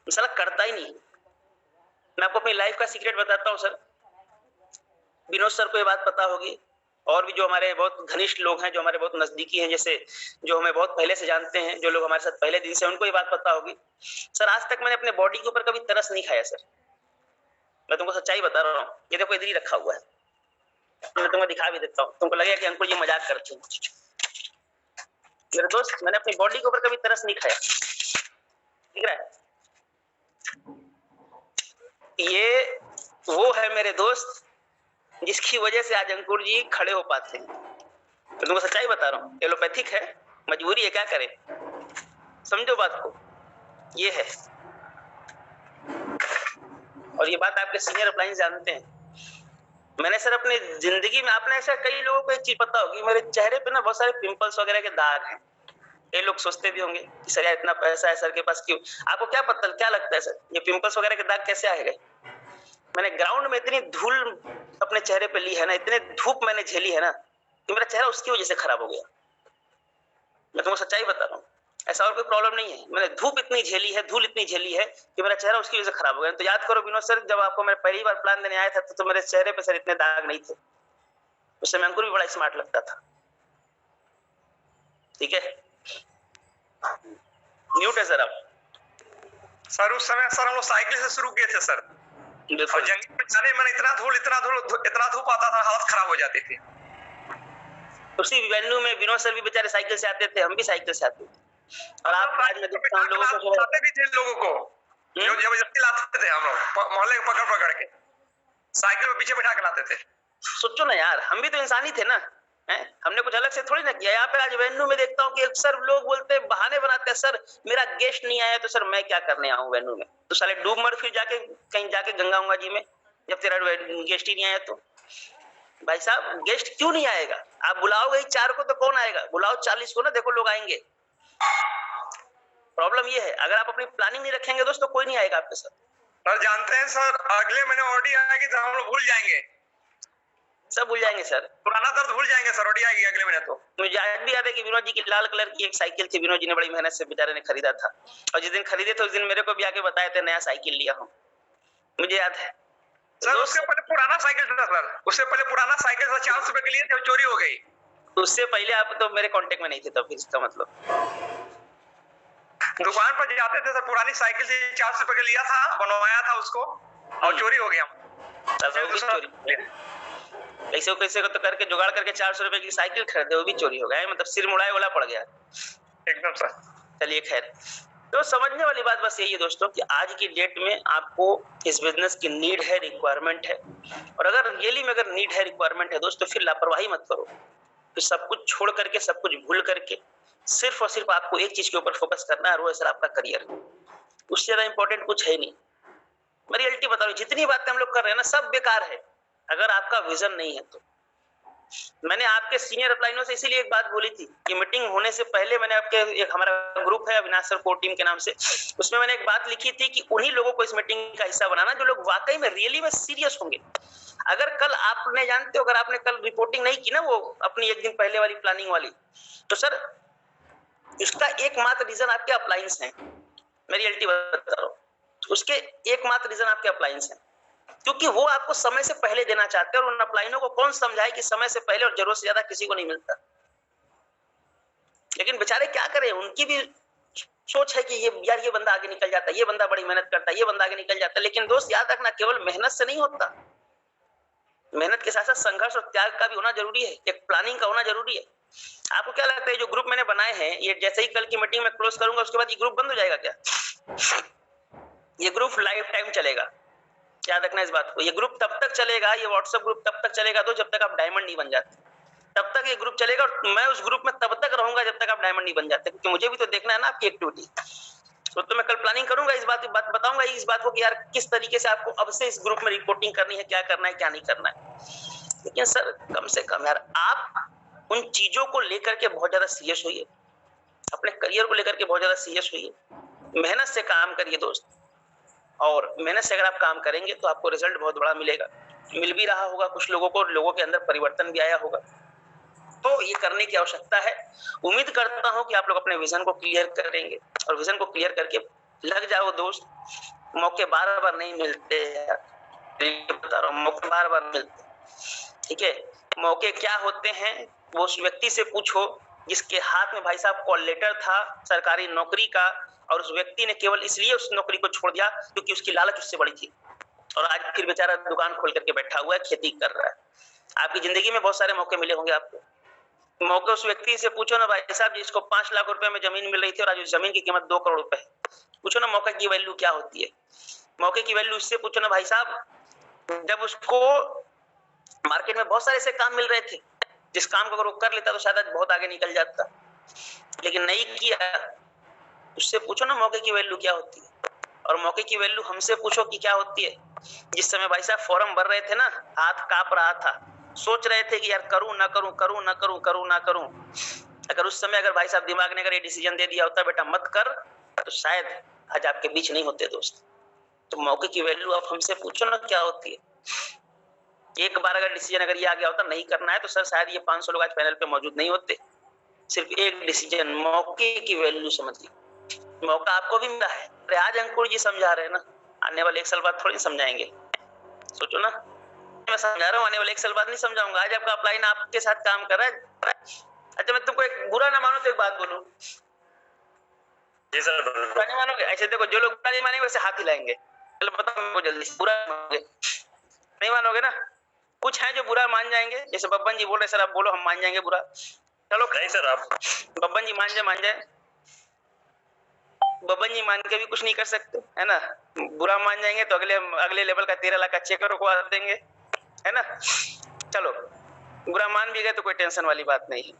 साला करता ही नहीं। मैं आपको अपनी लाइफ का सीक्रेट बताता हूँ सर, विनोद सर को ये बात पता होगी, और भी जो हमारे बहुत घनिष्ठ लोग हैं, जो हमारे बहुत नजदीकी हैं, जैसे जो हमें बहुत पहले से जानते हैं, जो लोग हमारे साथ पहले दिन से, उनको ये बात पता होगी। सर आज तक मैंने अपने बॉडी के ऊपर कभी तरस नहीं खाया सर, मैं तुमको सच्चाई बता रहा हूँ। ये देखो इधर ही रखा हुआ है, मैं तुमको दिखा भी देता हूँ, तुमको लगेगा कि अंकुर जी मजाक करते हैं। मेरे दोस्त, मैंने अपनी बॉडी के ऊपर कभी तरस नहीं खाया, ठीक है? ये वो है मेरे दोस्त जिसकी वजह से आज अंकुर जी खड़े हो पाते हैं। तो तुमको सच्चाई बता रहा हूँ, एलोपैथिक है, मजबूरी है, क्या करें, समझो बात को, ये है। और ये बात आपके सीनियर अप्लायंस जानते हैं। मैंने सर अपनी जिंदगी में, आपने ऐसा कई लोगों को एक चीज पता होगी, मेरे चेहरे पे ना बहुत सारे पिंपल्स वगैरह के दाग हैं। कई लोग सोचते भी होंगे कि सर यार इतना पैसा है सर के पास, क्यों? आपको क्या पता, क्या लगता है सर ये पिंपल्स वगैरह के दाग कैसे आए गए? मैंने ग्राउंड में इतनी धूल अपने चेहरे पे ली है ना, इतने धूप मैंने झेली है ना, कि मेरा चेहरा उसकी वजह से खराब हो गया। मैं तुमको सच्चाई बता रहा हूँ, ऐसा और कोई प्रॉब्लम नहीं है। मैंने धूप इतनी झेली है, धूल इतनी झेली है कि मेरा चेहरा उसकी वजह से खराब हो गया। तो याद करो विनोद सर, जब आपको मैं पहली बार प्लान देने आया था तो मेरे चेहरे पे सर इतने दाग नहीं थे। उस समय अंकुर भी बड़ा स्मार्ट लगता था। ठीक है, म्यूट है सर आप। सर उस समय सर हम लोग साइकिल से शुरू किए थे सर, और जंगल में जाने में इतना धूप आता था, हालत खराब हो जाती थी। उसी वेन्यू में विनोद सर भी बेचारे साइकिल से आते थे, हम भी साइकिल से आते थे। और आप आज मैं देखता हूँ लोगों को लाते भी थे, लोगों को जो जबरदस्ती लाते थे, हम लोग मोहल्ले पकड़ पकड़ के साइकिल में पीछे बैठा के लाते थे। सोचो ना यार, हम भी तो इंसान ही थे ना, हैं? हमने कुछ अलग से थोड़ी ना किया। यहाँ पे आज वेन्यू में देखता हूँ कि अक्सर लोग बोलते हैं, बहाने बनाते हैं, सर मेरा गेस्ट नहीं आया तो सर मैं क्या करने आऊँ वेन्यू में, तो साले डूब मर फिर जाके कहीं जाके गंगा जी में, जब तेरा गेस्ट ही नहीं आया तो। भाई साहब गेस्ट क्यों नहीं आएगा? आप बुलाओगे 4 को तो कौन आएगा? बुलाओ 40 को ना, देखो लोग आएंगे। प्रॉब्लम ये है, अगर आप अपनी प्लानिंग नहीं रखेंगे दोस्तों, कोई नहीं आएगा आपके साथ। सर जानते हैं सर, अगले महीने ऑडी आएगी तो हम लोग भूल जाएंगे, सब भूल जाएंगे सर, पुराना दर्द भूल जाएंगे सर। ऑडी आएगी अगले महीने तो। मुझे आज भी याद है कि विनोद जी की लाल कलर की एक साइकिल थी, विनोद जी ने बड़ी मेहनत से बेचारे ने खरीदा था, और जिस दिन खरीदे थे उस दिन मेरे को भी आके बताए थे नया साइकिल लिया हूँ, मुझे याद है सर। उससे पहले पुराना साइकिल था सर, उससे पहले पुराना साइकिल था, 400 रुपए के लिए थे, चोरी हो गई। उससे पहले आप तो मेरे कांटेक्ट में नहीं थे तब, इसका मतलब दुकान पर जाते थे सर, पुरानी साइकिल से 400 रुपए का लिया था, बनवाया था उसको, और चोरी हो गया। कैसे कैसे तो करके जुगाड़ करके 400 रुपए की साइकिल खरीदे, वो भी चोरी हो गया, मतलब सिर मुड़ाए वाला पड़ गया एकदम सर। चलिए खैर, तो समझने वाली बात बस यही है दोस्तों कि आज की डेट में आपको इस बिजनेस की नीड है, रिक्वायरमेंट है, और अगर रियली में अगर नीड है, रिक्वायरमेंट है दोस्तों, फिर लापरवाही मत करो। तो सब कुछ छोड़ करके, सब कुछ भूल करके सिर्फ और सिर्फ आपको एक चीज के ऊपर फोकस करना है, वो है सर आपका करियर। उससे ज्यादा इंपॉर्टेंट कुछ है नहीं। मैं रियलिटी बता रहा हूं, जितनी बातें हम लोग कर रहे हैं ना, सब बेकार है अगर आपका विजन नहीं है तो। मैंने आपके सीनियर अपलाइनों से इसीलिए एक बात बोली थी कि मीटिंग होने से पहले मैंने आपके, एक हमारा ग्रुप है अविनाश सर कोर टीम के नाम से, उसमें मैंने एक बात लिखी थी कि उन्हीं लोगों को इस मीटिंग का हिस्सा बनाना जो लोग वाकई में रियली में सीरियस होंगे। अगर कल आपने, जानते हो, अगर आपने कल रिपोर्टिंग नहीं की ना, वो अपनी एक दिन पहले वाली प्लानिंग वाली, तो सर इसका एकमात्र रीजन आपके अपलाइंस हैं। मैं रियलिटी बता रहा हूं, उसके एकमात्र रीजन आपके अपलाइंस हैं, क्योंकि वो आपको समय से पहले देना चाहते हैं, और उन अपलाइनों को कौन समझाए कि समय से पहले और जरूरत से ज्यादा किसी को नहीं मिलता। लेकिन बेचारे क्या करें, उनकी भी सोच है कि ये यार ये बंदा आगे निकल जाता है, ये बंदा बड़ी मेहनत करता है, ये बंदा आगे निकल जाता है। लेकिन दोस्त याद रखना, केवल मेहनत से नहीं होता, मेहनत के साथ साथ संघर्ष और त्याग का भी होना जरूरी है, एक प्लानिंग का होना जरूरी है। आपको क्या लगता है जो ग्रुप मैंने बनाए हैं, ये जैसे ही कल की मीटिंग में क्लोज करूंगा उसके बाद ये ग्रुप बंद हो जाएगा क्या? ये ग्रुप लाइफ टाइम चलेगा, याद रखना इस बात को। ये ग्रुप तब तक चलेगा, ये व्हाट्सएप ग्रुप तब तक चलेगा तो जब तक आप डायमंड नहीं बन जाते, तब तक ये ग्रुप चलेगा, और मैं उस ग्रुप में तब तक रहूंगा जब तक आप डायमंड नहीं बन जाते, क्योंकि मुझे भी तो देखना है ना आपकी एक्टिविटी। तो मैं कल प्लानिंग करूंगा, इस बात बताऊंगा इस बात को कि यार किस तरीके से आपको अब से इस ग्रुप में रिपोर्टिंग करनी है, क्या करना है क्या नहीं करना है। लेकिन सर कम से कम यार आप उन चीजों को लेकर के बहुत ज्यादा सीरियस होइए, अपने करियर को लेकर के बहुत ज्यादा सीरियस होइए, मेहनत से काम करिए दोस्त, और मेहनत से अगर आप काम करेंगे तो आपको रिजल्ट बहुत बड़ा मिलेगा। मिल भी रहा होगा कुछ लोगों को, लोगों के अंदर परिवर्तन भी आया होगा, तो ये करने की आवश्यकता है। उम्मीद करता हूं कि आप लोग अपने विजन को क्लियर करेंगे, और विजन को क्लियर करके लग जाओ दोस्त। मौके बार बार नहीं मिलते यार, बता रहा हूं, मौके बार बार मिलते, ठीक है। मौके क्या होते हैं वो उस व्यक्ति से पूछो जिसके हाथ में भाई साहब कॉल लेटर था सरकारी नौकरी का, और उस व्यक्ति ने केवल इसलिए उस नौकरी को छोड़ दिया क्योंकि उसकी लालच उससे बड़ी थी, और आज फिर बेचारा दुकान खोल करके बैठा हुआ है, खेती कर रहा है। आपकी जिंदगी में बहुत सारे मौके मिले होंगे आपको। मौके उस व्यक्ति से पूछो ना भाई साहब जिसको 5 लाख रुपए में जमीन मिल रही थी और आज उस जमीन की कीमत 2 करोड़ रुपए है। पूछो ना मौके की वैल्यू क्या होती है। मौके की वैल्यू इससे पूछो ना भाई साहब जब उसको मार्केट में बहुत सारे ऐसे काम मिल रहे थे जिस काम को अगर वो कर लेता तो शायद बहुत आगे निकल जाता, लेकिन नहीं किया। उससे पूछो ना मौके की वैल्यू क्या होती है, और मौके की वैल्यू हमसे पूछो कि क्या होती है। जिस समय भाई साहब फॉर्म भर रहे थे ना, हाथ कांप रहा था, सोच रहे थे कि यार करूं ना करूं, करूं ना करूं, करूं ना करूं। अगर उस समय अगर भाई साहब दिमाग ने अगर ये डिसीजन दे दिया होता बेटा मत कर, तो शायद आज आपके बीच नहीं होते दोस्त। तो मौके की वैल्यू आप हमसे पूछो ना क्या होती है। एक बार अगर डिसीजन अगर ये आ गया होता नहीं करना है तो सर शायद ये 500 लोग आज पैनल पे मौजूद नहीं होते। सिर्फ एक डिसीजन, मौके की वैल्यू समझिए। मौका आपको भी मिला है, आज अंकुर जी समझा रहे हैं ना, आने वाले 1 साल बाद थोड़ी समझाएंगे। सोचो ना, मैं समझा रहा हूँ, आने वाले 1 साल बाद नहीं समझाऊंगा। आज आपका अपलाइन आपके साथ काम कर रहा है। अच्छा मैं तुमको एक बुरा ना मानो तो एक बात बोलूं, जी सर बुरा नहीं मानोगे? ऐसे देखो जो लोग बुरा नहीं मानेंगे वैसे हाथ हिलाएंगे। चलो बताओ जल्दी, बुरा मानोगे? नहीं मानोगे ना? कुछ है जो बुरा मान जाएंगे, जैसे बब्बन जी बोल रहे सर आप बोलो हम मान जाएंगे बुरा, चलो नहीं सर, आप बब्बन जी मान जाए, बब्बन जी मान के भी कुछ नहीं कर सकते है ना, बुरा मान जाएंगे तो अगले लेवल का 13 लाख का चेक रुकवा देंगे है ना। चलो बुरा मान भी गए तो कोई टेंशन वाली बात नहीं है,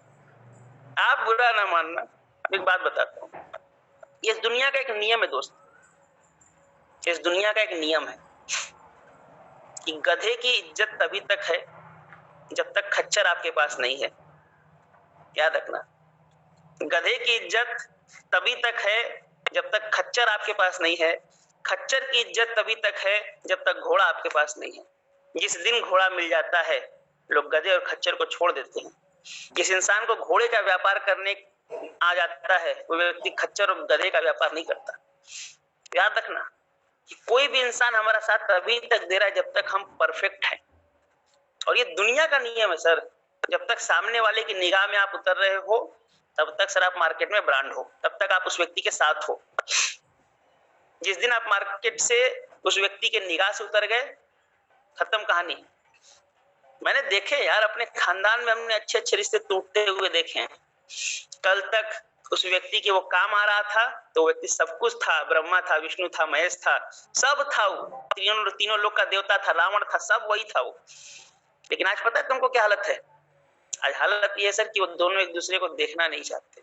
आप बुरा ना मानना। एक बात बताता हूँ, इस दुनिया का एक नियम है दोस्त, इस दुनिया का एक नियम है कि गधे की इज्जत तभी तक है जब तक खच्चर आपके पास नहीं है। याद रखना, गधे की इज्जत तभी तक है जब तक खच्चर आपके पास नहीं है, खच्चर की इज्जत तभी तक है जब तक घोड़ा आपके पास नहीं है। जिस दिन घोड़ा मिल जाता है लोग गधे और खच्चर को छोड़ देते हैं। जिस इंसान को घोड़े का व्यापार करने आ जाता है वो व्यक्ति खच्चर और गधे का व्यापार नहीं करता। याद रखना कि कोई भी इंसान हमारा साथ तभी तक दे रहा है जब तक हम परफेक्ट हैं, और ये दुनिया का नियम है सर। जब तक सामने वाले की निगाह में आप उतर रहे हो तब तक सर आप मार्केट में ब्रांड हो, तब तक आप उस व्यक्ति के साथ हो। जिस दिन आप मार्केट से उस व्यक्ति के निगाह से उतर गए, खत्म कहानी। मैंने देखे यार, अपने खानदान में हमने अच्छे अच्छे रिश्ते टूटते हुए देखे हैं। कल तक उस व्यक्ति के वो काम आ रहा था तो वो व्यक्ति सब कुछ था, ब्रह्मा था, विष्णु था, महेश था, सब था, वो तीनों लोग का देवता था, रावण था, सब वही था वो। लेकिन आज पता है तुमको क्या हालत है? आज हालत ये है सर कि वो दोनों एक दूसरे को देखना नहीं चाहते,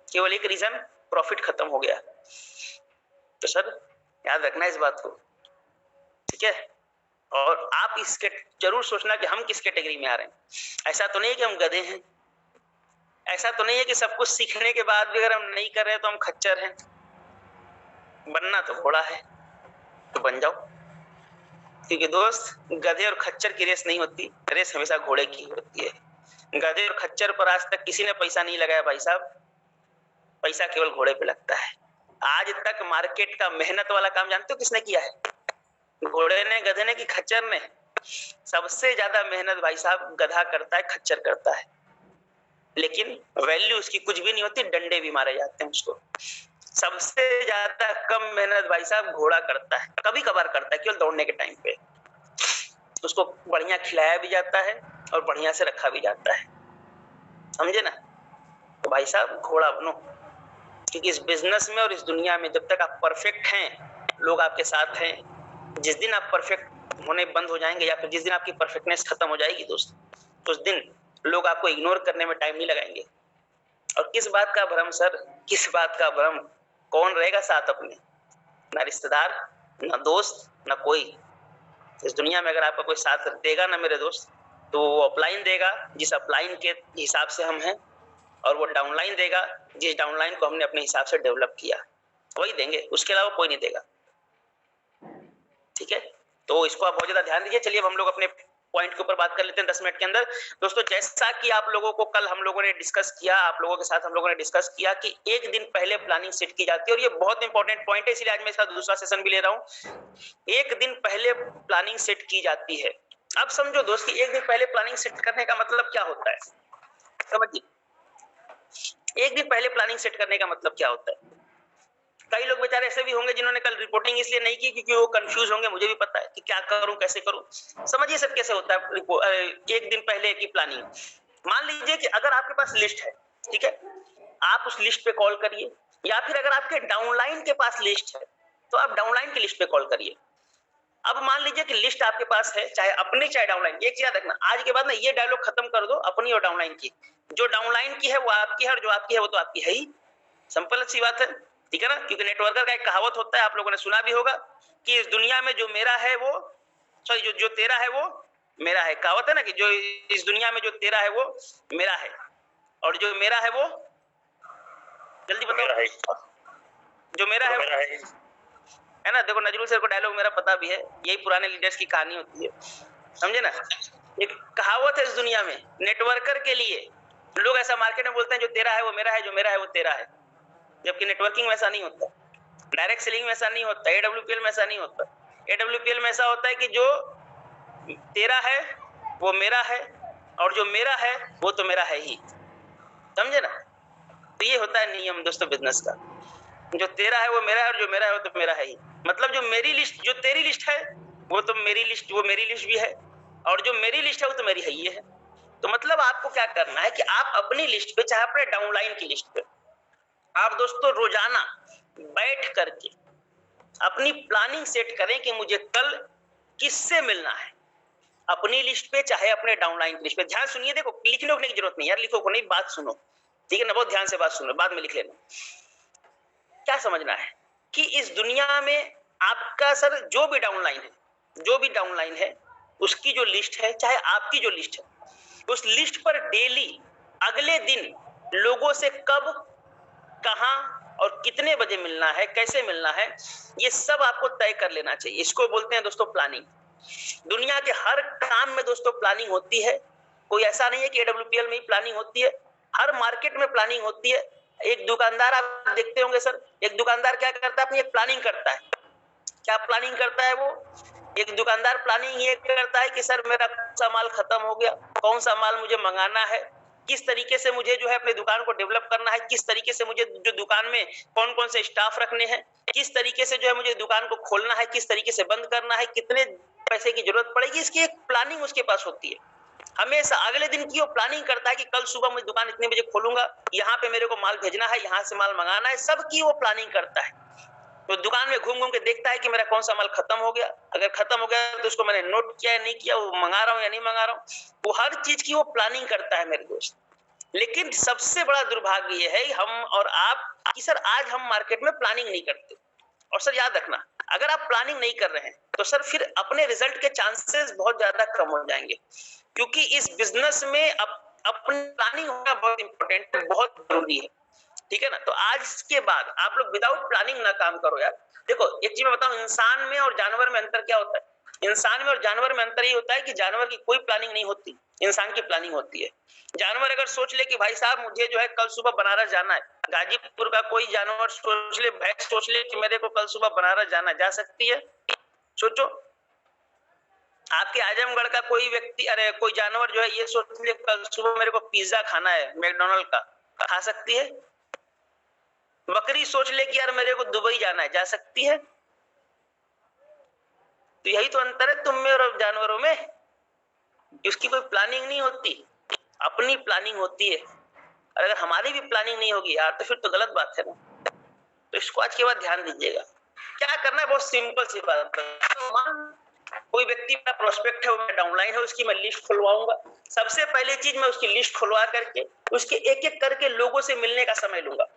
केवल एक रीजन, प्रॉफिट खत्म हो गया। तो सर याद रखना इस बात को, ठीक है? और आप इसके जरूर सोचना कि हम किस कैटेगरी में आ रहे हैं। ऐसा तो नहीं है कि हम गधे हैं, ऐसा तो नहीं है कि सब कुछ सीखने के बाद भी अगर हम नहीं कर रहे तो हम खच्चर हैं। बनना तो घोड़ा है तो बन जाओ, क्योंकि दोस्त गधे और खच्चर की रेस नहीं होती, रेस हमेशा घोड़े की होती है। गधे और खच्चर पर आज तक किसी ने पैसा नहीं लगाया भाई साहब, पैसा केवल घोड़े पे लगता है। आज तक मार्केट का मेहनत वाला काम जानते हो किसने किया है? घोड़े ने, गधे ने कि खच्चर ने? सबसे ज्यादा मेहनत भाई साहब गधा करता है, खच्चर करता है, लेकिन वैल्यू उसकी कुछ भी नहीं होती, डंडे भी मारे जाते हैं उसको। सबसे ज्यादा कम मेहनत भाई साहब घोड़ा करता है, कभी कभार करता है केवल दौड़ने के टाइम पे। उसको बढ़िया खिलाया भी जाता है और बढ़िया से रखा भी जाता है, समझे ना? तो भाई साहब घोड़ा बनो, क्योंकि इस बिजनेस में और इस दुनिया में जब तक आप परफेक्ट हैं लोग आपके साथ हैं। जिस दिन आप परफेक्ट होने बंद हो जाएंगे या फिर जिस दिन आपकी परफेक्टनेस खत्म हो जाएगी दोस्त, तो उस दिन लोग आपको इग्नोर करने में टाइम नहीं लगाएंगे। और किस बात का भ्रम सर, किस बात का भ्रम? कौन रहेगा साथ अपने? ना रिश्तेदार, ना दोस्त, ना कोई। इस दुनिया में अगर आपका कोई साथ देगा ना मेरे दोस्त, तो वो अपलाइन देगा जिस अपलाइन के हिसाब से हम हैं, और वो डाउनलाइन देगा जिस डाउनलाइन को हमने अपने हिसाब से डेवलप किया, वही देंगे, उसके अलावा कोई नहीं देगा। ठीक है, तो इसको आप बहुत ज्यादा ध्यान दीजिए। चलिए अब हम लोग अपने पॉइंट के ऊपर बात कर लेते हैं 10 मिनट के अंदर। दोस्तों जैसा कि आप लोगों को कल हम लोगों ने डिस्कस किया, आप लोगों के साथ हम लोगों ने डिस्कस किया कि एक दिन पहले प्लानिंग सेट की जाती है, और ये बहुत इंपॉर्टेंट पॉइंट है, इसलिए आज मैं इसका दूसरा सेशन भी ले रहा हूं। एक दिन पहले प्लानिंग सेट की जाती है। अब समझो दोस्त कि एक दिन पहले प्लानिंग सेट करने का मतलब क्या होता है, समझिए। एक दिन पहले प्लानिंग सेट करने का मतलब क्या होता है? कई लोग बेचारे ऐसे भी होंगे जिन्होंने कल रिपोर्टिंग इसलिए नहीं की क्योंकि वो कंफ्यूज होंगे, मुझे भी पता है कि क्या करूं कैसे करूं। समझिए सब कैसे होता है एक दिन पहले की प्लानिंग। मान लीजिए कि अगर आपके पास लिस्ट है, ठीक है, आप उस लिस्ट पे कॉल करिए, या फिर अगर आपके डाउनलाइन के पास लिस्ट है तो आप डाउनलाइन की लिस्ट पे कॉल करिए। अब मान लीजिए कि लिस्ट आपके पास है, चाहे अपनी चाहे डाउनलाइन। एक चीज याद रखना, आज के बाद ना ये डायलॉग खत्म कर दो, अपनी और डाउनलाइन की। जो डाउनलाइन की है वो आपकी है और जो आपकी है वो तो आपकी है ही, सिंपल सी बात है, ठीक है ना? क्योंकि नेटवर्कर का एक कहावत होता है, आप लोगों ने सुना भी होगा कि इस दुनिया में जो मेरा है वो, सॉरी, जो तेरा है वो मेरा है। कहावत है ना कि जो इस दुनिया में जो तेरा है वो मेरा है, और जो मेरा है वो, जल्दी बताओ, जो मेरा है ना? देखो नजरुल सर को डायलॉग मेरा पता भी है, यही पुराने लीडर्स की कहानी होती है, समझे ना? एक कहावत है इस दुनिया में नेटवर्कर के लिए। लोग ऐसा मार्केट में बोलते हैं जो तेरा है वो मेरा है, जो मेरा है वो तेरा है, जबकि नेटवर्किंग में ऐसा नहीं होता, डायरेक्ट सेलिंग में ऐसा नहीं होता, एडब्ल्यूपीएल में ऐसा नहीं होता। एडब्ल्यूपीएल में ऐसा होता है कि जो तेरा है वो मेरा है, और जो मेरा है वो तो मेरा है ही, समझे ना? तो ये होता है नियम दोस्तों बिजनेस का, जो तेरा है वो मेरा है और जो मेरा है वो तो मेरा है ही। मतलब जो मेरी लिस्ट, जो तेरी लिस्ट है वो तो मेरी लिस्ट, वो मेरी लिस्ट भी है, और जो मेरी लिस्ट है वो तो मेरी है, ये है। तो मतलब आपको क्या करना है कि आप अपनी लिस्ट पे, चाहे अपने डाउनलाइन की लिस्ट पे, आप दोस्तों रोजाना बैठ करके अपनी प्लानिंग सेट करें कि मुझे कल किससे मिलना है, अपनी लिस्ट पे चाहे अपने डाउनलाइन की लिस्ट पे। ध्यान सुनिए, देखो लिखने की जरूरत नहीं यार, लिखो को नहीं, बात सुनो, ठीक है ना, बहुत ध्यान से बात सुनो, बाद में लिख लेना। क्या समझना है कि इस दुनिया में आपका सर जो भी डाउनलाइन है उसकी जो लिस्ट है, चाहे आपकी जो लिस्ट है, उस लिस्ट पर डेली अगले दिन लोगों से कब, कहां और कितने बजे मिलना है, कैसे मिलना है, ये सब आपको तय कर लेना चाहिए। इसको बोलते हैं दोस्तों प्लानिंग। दुनिया के हर काम में दोस्तों प्लानिंग होती है, कोई ऐसा नहीं है कि AWPL में ही प्लानिंग होती है, हर मार्केट में प्लानिंग होती है। एक दुकानदार आप देखते होंगे सर, एक दुकानदार क्या करता है, अपनी एक प्लानिंग करता है। क्या प्लानिंग करता है वो? एक दुकानदार प्लानिंग ये करता है कि सर मेरा कौन सा माल खत्म हो गया, कौन सा माल मुझे मंगाना है, किस तरीके से मुझे जो है अपनी दुकान को डेवलप करना है, किस तरीके से मुझे जो दुकान में कौन कौन से स्टाफ रखने हैं, किस तरीके से जो है मुझे दुकान को खोलना है, किस तरीके से बंद करना है, कितने पैसे की जरूरत पड़ेगी, इसकी एक प्लानिंग उसके पास होती है। हमेशा अगले दिन की वो प्लानिंग करता है कि कल सुबह मैं दुकान इतने बजे खोलूंगा, यहाँ पे मेरे को माल भेजना है, यहाँ से माल मंगाना है, सबकी वो प्लानिंग करता है। तो दुकान में घूम घूम के देखता है कि मेरा कौन सा माल खत्म हो गया, अगर खत्म हो गया तो उसको मैंने नोट किया या नहीं किया, वो मंगा रहा हूँ या नहीं मंगा रहा हूँ, वो हर चीज की वो प्लानिंग करता है मेरे दोस्त। लेकिन सबसे बड़ा दुर्भाग्य ये है हम और आप कि सर आज हम मार्केट में प्लानिंग नहीं करते। और सर याद रखना, अगर आप प्लानिंग नहीं कर रहे हैं तो सर फिर अपने रिजल्ट के चांसेस बहुत ज्यादा कम हो जाएंगे, क्योंकि इस बिजनेस में अपनी प्लानिंग होना बहुत इंपॉर्टेंट है, बहुत जरूरी है, ठीक है ना। तो आज के बाद आप लोग विदाउट प्लानिंग ना काम करो यार। देखो एक चीज मैं बताऊं, इंसान में और जानवर में अंतर क्या होता है? इंसान में और जानवर में अंतर ये होता है कि जानवर की कोई प्लानिंग नहीं होती, इंसान की प्लानिंग होती है। जानवर अगर सोच ले कि भाई साहब मुझे जो है कल सुबह बनारस जाना है, गाजीपुर का कोई जानवर सोच ले, भैंस सोच ले कि मेरे को कल सुबह बनारस जाना, जा सकती है? सोचो। आपके आजमगढ़ का कोई व्यक्ति, अरे कोई जानवर जो है ये सोच ले कल सुबह मेरे को पिज्जा खाना है मैकडोनल्ड का, खा सकती है? बकरी सोच ले कि यार मेरे को दुबई जाना है, जा सकती है? तो यही तो अंतर है तुम में और जानवरों में, उसकी कोई प्लानिंग नहीं होती, अपनी प्लानिंग होती है। अगर हमारी भी प्लानिंग नहीं होगी यार तो फिर तो गलत बात है ना। तो इसको आज के बाद ध्यान दीजिएगा। क्या करना है, बहुत सिंपल सी बात है। तो कोई व्यक्ति मेरा प्रोस्पेक्ट है, वो मेरा डाउनलाइन है, उसकी मैं लिस्ट खुलवाऊंगा। सबसे पहले चीज मैं उसकी लिस्ट खुलवा करके उसके एक एक करके लोगों से मिलने का समय लूंगा।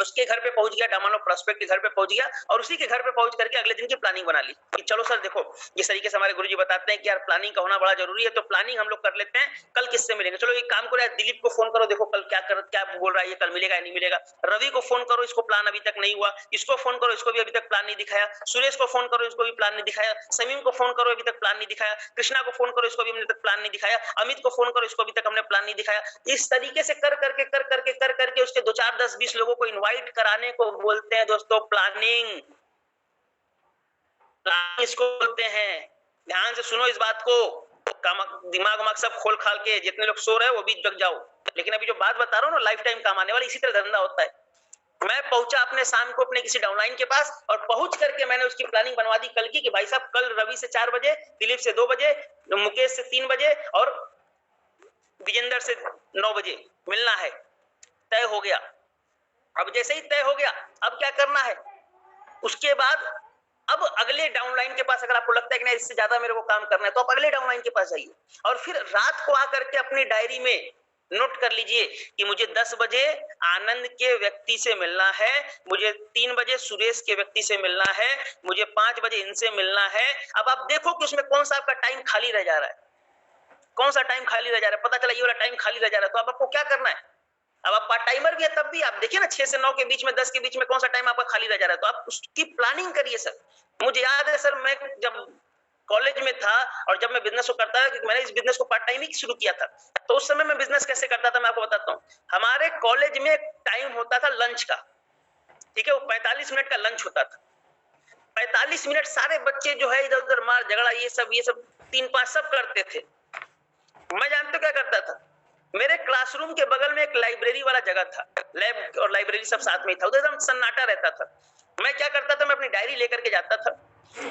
उसके घर पे पहुंच गया, डामानो प्रोस्पेक्ट के घर पे पहुंच गया और उसी के घर पे पहुंच करके अगले दिन की प्लानिंग बना ली कि चलो सर देखो इस तरीके से हमारे गुरुजी बताते हैं कि यार प्लानिंग का होना बड़ा जरूरी है, तो प्लानिंग हम लोग कर लेते हैं, कल किससे मिलेंगे। चलो एक काम करो यार, दिलीप को फोन करो, देखो कल क्या बोल रहा है, ये कल मिलेगा या नहीं मिलेगा। रवि को फोन करो, इसको प्लान अभी तक नहीं हुआ। इसको फोन करो, इसको भी अभी तक प्लान नहीं दिखाया। सुरेश को फोन करो, इसको भी प्लान नहीं दिखाया। समीम को फोन करो, अभी तक प्लान नहीं दिखाया। कृष्णा को फोन करो, इसको भी अभी तक प्लान नहीं दिखाया। अमित को फोन करो, इसको अभी तक हमने प्लान नहीं दिखाया। इस तरीके से कर करके उसके 2 4 10 20 लोगों को इनवाइट कराने को बोलते हैं दोस्तों प्लानिंग। इसको बोलते हैं, ध्यान से सुनो इस बात को, दिमाग सब खोल खाल के, जितने लोग सो रहे हैं वो भी जग जाओ। लेकिन अभी जो बात बता रहा हूँ ना, लाइफ टाइम काम आने वाली, इसी तरह धंधा होता है। मैं पहुंचा अपने शाम को अपने किसी डाउनलाइन के पास और पहुंच करके मैंने उसकी प्लानिंग बनवा दी कल की कि भाई साहब कल रवि से 4 बजे, दिलीप से 2 बजे, मुकेश से 3 बजे और विजेंद्र से 9 बजे मिलना है। तय हो गया। अब जैसे ही तय हो गया, अब क्या करना है, उसके बाद अब अगले डाउनलाइन के पास अगर आपको लगता है कि नहीं इससे ज्यादा मेरे को काम करना है, तो आप अगले डाउनलाइन के पास जाइए और फिर रात को आकर के अपनी डायरी में नोट कर लीजिए कि मुझे 10 बजे आनंद के व्यक्ति से मिलना है, मुझे 3 बजे सुरेश के व्यक्ति से मिलना है, मुझे 5 बजे इनसे मिलना है। अब आप देखो कि उसमें कौन सा आपका टाइम खाली रह जा रहा है, कौन सा टाइम खाली रह जा रहा है। पता चला ये वाला टाइम खाली रह जा रहा है, तो अब आपको क्या करना है, अब आप पार्ट टाइमर भी है तब भी आप देखिए ना 6 से 9 के बीच में, 10 के बीच में कौन सा टाइम आपका खाली रह जा रहा है, तो आप उसकी प्लानिंग करिए सर। मुझे याद है सर, मैं जब कॉलेज में था और जब मैं बिजनेस को करता था, क्योंकि मैंने इस बिजनेस को पार्ट टाइम ही शुरू किया था, तो उस समय मैं बिजनेस कैसे करता था मैं आपको बताता हूँ। हमारे कॉलेज में एक टाइम होता था लंच का, ठीक है, वो 45 मिनट का लंच होता था। 45 मिनट सारे बच्चे जो है इधर उधर मार झगड़ा ये सब 3-5 सब करते थे। मैं जानते क्या करता था, मेरे क्लासरूम के बगल में एक लाइब्रेरी वाला जगह था, लैब और लाइब्रेरी सब साथ में था, उधर एकदम सन्नाटा रहता था। मैं क्या करता था, मैं अपनी डायरी लेकर के जाता था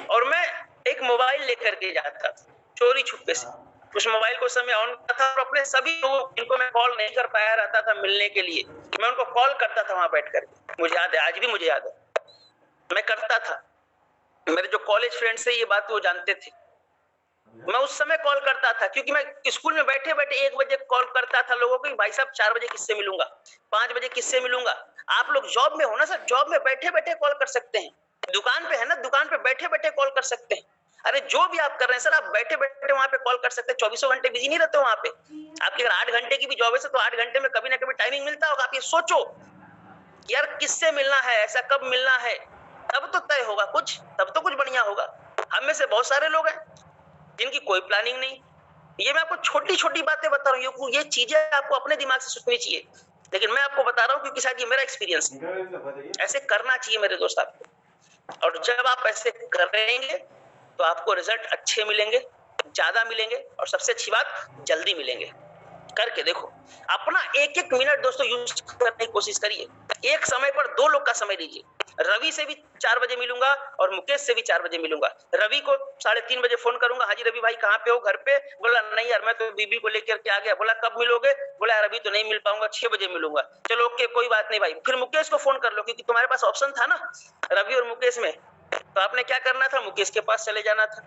और मैं एक मोबाइल लेकर के जाता था, चोरी छुपके से उस मोबाइल को समय ऑन करता था और अपने सभी लोगों जिनको मैं कॉल नहीं कर पाया रहता था मिलने के लिए, मैं उनको कॉल करता था वहां बैठकर। मुझे याद है, आज भी मुझे याद है, मैं करता था। मेरे जो कॉलेज फ्रेंड्स थे ये बात वो जानते थे। मैं उस समय कॉल करता था क्योंकि मैं स्कूल में बैठे बैठे 1 बजे कॉल करता था लोगों को, भाई साहब 4 बजे किससे मिलूंगा, 5 बजे किससे मिलूंगा। आप लोग जॉब में हो ना सर, जॉब में बैठे बैठे कॉल कर सकते हैं। दुकान पे है ना, दुकान पे बैठे बैठे कॉल कर सकते हैं। अरे जो भी आप कर रहे हैं सर, आप बैठे बैठे वहां पे कॉल कर सकते हैं। 24 घंटे बिजी नहीं रहते वहां पे। आपकी अगर 8 घंटे की भी जॉब है तो 8 घंटे में कभी ना कभी टाइमिंग मिलता होगा। आप ये सोचो यार किससे मिलना है, ऐसा कब मिलना है, तब तो तय होगा कुछ, तब तो कुछ बढ़िया होगा। हम में से बहुत सारे लोग हैं जिनकी कोई प्लानिंग नहीं। ये मैं आपको छोटी छोटी बातें बता रहा हूँ, ये चीजें आपको अपने दिमाग से सोचनी चाहिए, लेकिन मैं आपको बता रहा हूँ क्योंकि शायद ये मेरा एक्सपीरियंस है। ऐसे करना चाहिए मेरे दोस्त आपको, और जब आप ऐसे करेंगे तो आपको रिजल्ट अच्छे मिलेंगे, ज्यादा मिलेंगे, और सबसे अच्छी बात जल्दी मिलेंगे। करके देखो, अपना एक एक मिनट दोस्तों यूज करने की कोशिश करिए। एक समय पर 2 लोग का समय लीजिए। रवि से भी 4 बजे मिलूंगा और मुकेश से भी 4 बजे मिलूंगा। रवि को 3:30 बजे फोन करूंगा, हाजी रवि भाई कहाँ पे हो, घर पे? बोला नहीं यार मैं तो बीबी को लेकर के आ गया। बोला कब मिलोगे? बोला यार अभी तो नहीं मिल पाऊंगा, 6 बजे मिलूंगा। चलो ओके कोई बात नहीं भाई। फिर मुकेश को फोन कर लो क्योंकि तुम्हारे पास ऑप्शन था ना रवि और मुकेश में, तो आपने क्या करना था, मुकेश के पास चले जाना था।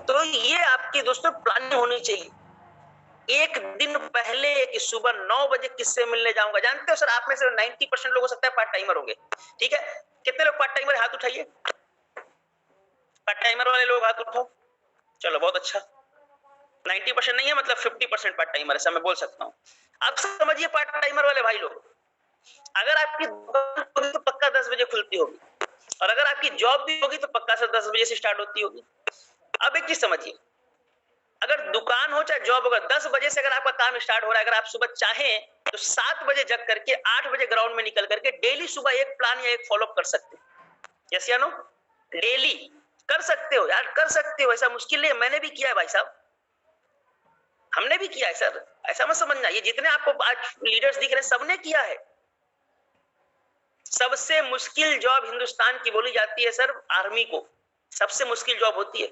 तो ये आपकी दोस्तों प्लानिंग होनी चाहिए। एक दिन पहले कि सुबह 9 बजे किससे मिलने जाऊंगा। जानते हो सर, आप में से 90% लोग हो सकता है पार्ट टाइमर होंगे, ठीक है? कितने लोग पार्ट टाइमर, हाथ उठाइए। पार्ट टाइमर वाले लोग हाथ उठाओ। चलो बहुत अच्छा, 90% नहीं है, मतलब 50% पार्ट टाइमर है, मैं बोल सकता हूँ। आप समझिए पार्ट टाइमर वाले भाई लोग, अगर आपकी दुकान होगी तो पक्का 10 बजे खुलती होगी, और अगर आपकी जॉब भी होगी तो पक्का से 10 बजे से स्टार्ट होती होगी। अब एक चीज समझिए, अगर दुकान हो चाहे जॉब होगा, 10 बजे से अगर आपका काम स्टार्ट हो रहा है, अगर आप सुबह चाहें तो 7 बजे जग करके 8 बजे ग्राउंड में निकल करके डेली सुबह एक प्लान या एक फॉलोअप कर सकते हैं। यस या नो? डेली कर सकते हो यार, कर सकते हो, ऐसा मुश्किल नहीं है। मैंने भी किया है भाई साहब, हमने भी किया है सर, ऐसा मत समझना। ये जितने आपको आज लीडर्स दिख रहे हैं सबने किया है। सबसे मुश्किल जॉब हिंदुस्तान की बोली जाती है सर आर्मी को, सबसे मुश्किल जॉब होती है।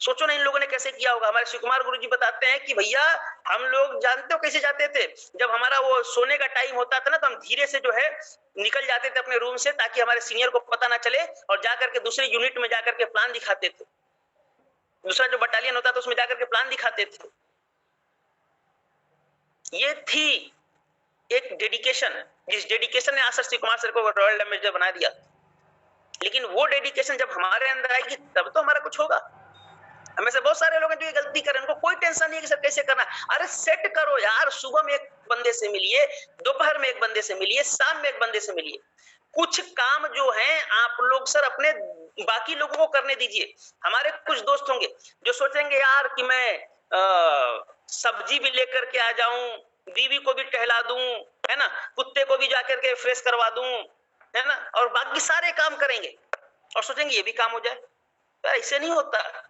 सोचो ना इन लोगों ने कैसे किया होगा। हमारे शिव कुमार गुरुजी बताते हैं कि भैया हम लोग जानते हो कैसे जाते थे, जब हमारा वो सोने का टाइम होता था ना तो हम धीरे से जो है निकल जाते थे अपने रूम से, ताकि हमारे सीनियर को पता ना चले, और जाकर के दूसरे यूनिट में जाकर के प्लान दिखाते थे। दूसरा जो बटालियन होता था उसमें जाकर के प्लान दिखाते थे। ये थी एक डेडिकेशन, जिस डेडिकेशन ने आज सर शिव कुमार सर को रॉयल एम्बेसडर बना दिया। लेकिन वो डेडिकेशन जब हमारे अंदर आएगी तब तो हमारा कुछ होगा। हमें से बहुत सारे लोग हैं जो ये गलती कर रहे हैं, उनको कोई टेंशन नहीं है कि सर कैसे करना। अरे सेट करो यार, सुबह में एक बंदे से मिलिए, दोपहर में एक बंदे से मिलिए, शाम में एक बंदे से मिलिए। कुछ काम जो है आप लोग सर अपने बाकी लोगों को करने दीजिए। हमारे कुछ दोस्त होंगे जो सोचेंगे यार कि मैं सब्जी भी लेकर के आ जाऊं, बीवी को भी टहला दूं, है ना, कुत्ते को भी जाकर के फ्रेश करवा दूं, है ना, और बाकी सारे काम करेंगे और सोचेंगे ये भी काम हो जाए। तो ऐसे नहीं होता।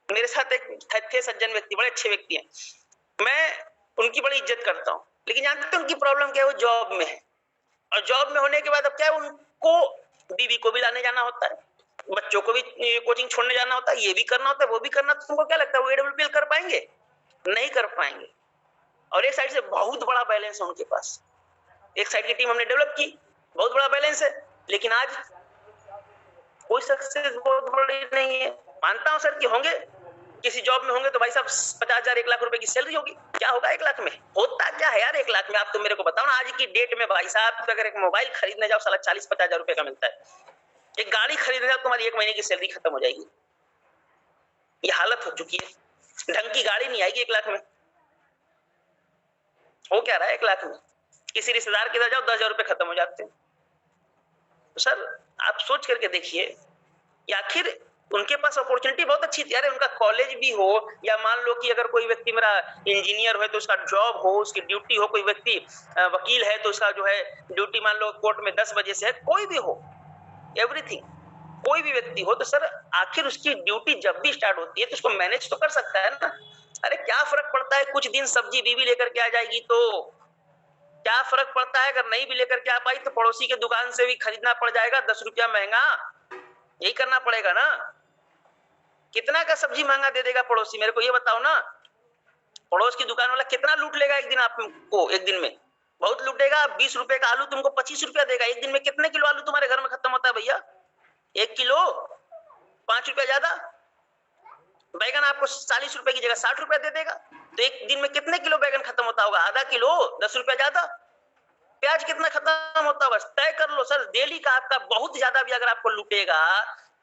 मेरे साथ एक थे सज्जन व्यक्ति, बड़े अच्छे व्यक्ति हैं, मैं उनकी बड़ी इज्जत करता हूँ, लेकिन जानते हैं उनकी प्रॉब्लम क्या है, वो जॉब में है। और जॉब में होने के बाद अब क्या है, उनको बीवी को भी लाने जाना होता है, बच्चों को भी कोचिंग छोड़ने जाना होता है, ये भी करना होता है, वो भी करना। तो तुमको क्या लगता है वो AWPL कर पाएंगे? नहीं कर पाएंगे। और एक साइड से बहुत बड़ा बैलेंस है उनके पास, एक साइड की टीम हमने डेवलप की, बहुत बड़ा बैलेंस है, लेकिन आज कोई सक्सेस बहुत बड़ी नहीं है। मानता हूं सर कि होंगे, किसी जॉब में होंगे तो भाई साहब 50,000 1 लाख रुपए की सैलरी होगी। क्या होगा 1 लाख में? होता क्या है यार 1 लाख में? आप तो मेरे को बताओ ना, आज की डेट में भाई साहब अगर एक मोबाइल खरीदने जाओ साला 40-50,000 रुपए का मिलता है, एक गाड़ी खरीदने जाओ तुम्हारी 1 महीने की सैलरी खत्म हो जाएगी। ये हालत हो चुकी है, ढंग की गाड़ी नहीं आएगी 1 लाख में। हो क्या रहा है 1 लाख में? किसी रिश्तेदार के इधर जाओ 10,000 रुपए खत्म हो जाते हैं। तो सर आप सोच करके देखिए, आखिर उनके पास अपॉर्चुनिटी बहुत अच्छी थी। अरे उनका कॉलेज भी हो, या मान लो कि अगर कोई व्यक्ति मेरा इंजीनियर हो तो उसका जॉब हो, उसकी ड्यूटी हो, कोई व्यक्ति वकील है तो उसका जो है ड्यूटी मान लो कोर्ट में 10 बजे से है, कोई भी हो, एवरीथिंग, कोई भी व्यक्ति हो, तो सर आखिर उसकी ड्यूटी जब भी स्टार्ट होती है तो उसको मैनेज तो कर सकता है ना। अरे क्या फर्क पड़ता है, कुछ दिन सब्जी बीवी लेकर के आ जाएगी तो क्या फर्क पड़ता है, अगर नहीं भी लेकर के आ पाई तो पड़ोसी के दुकान से भी खरीदना पड़ जाएगा 10 रुपया महंगा, यही करना पड़ेगा ना। कितना का सब्जी महंगा दे देगा पड़ोसी, मेरे को ये बताओ ना। पड़ोस की दुकान वाला कितना लूट लेगा एक दिन आपको, एक दिन में बहुत लूटेगा। 20 रुपए का आलू तुमको 25 रुपया देगा। एक दिन में कितने किलो आलू तुम्हारे घर में खत्म होता है भैया? 1 किलो 5 रुपया ज्यादा। बैगन आपको 40 रुपए की जगह 60 रुपया दे देगा, तो एक दिन में कितने किलो बैगन खत्म होता होगा? आधा किलो 10 रुपया ज्यादा। प्याज कितना खत्म होता, बस तय कर लो सर। डेली का आपका बहुत ज्यादा भी अगर आपको लूटेगा,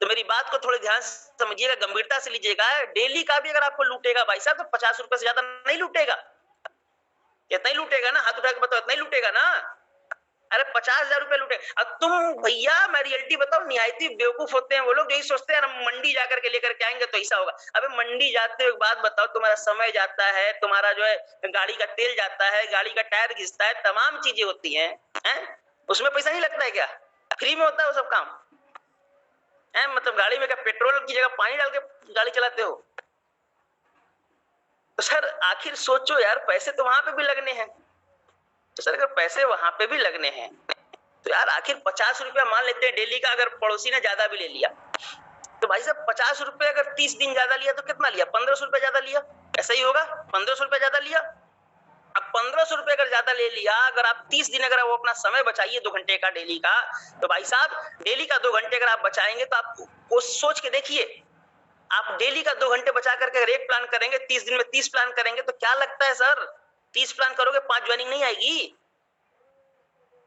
तो मेरी बात को थोड़े ध्यान से समझिएगा, गंभीरता से लीजिएगा। डेली का भी अगर आपको लूटेगा भाई साहब, तो 50 रुपए से ज्यादा नहीं लूटेगा। इतना ही लूटेगा ना, हाथ उठा के बताओ, इतना ही लूटेगा ना। अरे 50,000 रुपए लूटे। अब तुम भैया, मैं रियलिटी बताओ, निहायती बेवकूफ होते हैं वो लोग, यही सोचते हैं हम मंडी जाकर के लेकर के आएंगे तो ऐसा होगा। अबे मंडी जाते हुए बात बताओ, तुम्हारा समय जाता है, तुम्हारा जो है गाड़ी का तेल जाता है, गाड़ी का टायर घिसता है, तमाम चीजें होती हैं, उसमें पैसा नहीं लगता है क्या? फ्री में होता है वो सब काम है? मतलब गाड़ी में क्या पेट्रोल की जगह पानी डाल के गाड़ी चलाते हो? तो सर आखिर सोचो यार, पैसे तो वहां पे भी लगने हैं। तो सर अगर पैसे वहां पे भी लगने हैं, तो यार आखिर 50 रुपया मान लेते हैं डेली का, अगर पड़ोसी ने ज्यादा भी ले लिया, तो भाई साहब 50 रुपए अगर 30 दिन ज्यादा लिया तो कितना लिया? 1500 रुपया ज्यादा लिया, ऐसा ही होगा। 1500 रुपया ज्यादा लिया। अब 1500 रुपए अगर ज्यादा ले लिया, अगर आप 30 दिन अगर वो अपना समय बचाइए 2 घंटे का डेली का, तो भाई साहब डेली का 2 घंटे अगर आप बचाएंगे, तो आप वो सोच के देखिए, आप डेली का 2 घंटे बचा करके अगर एक प्लान करेंगे, 30 दिन में 30 प्लान करेंगे, तो क्या लगता है सर 30 प्लान करोगे 5 ज्वाइनिंग नहीं आएगी?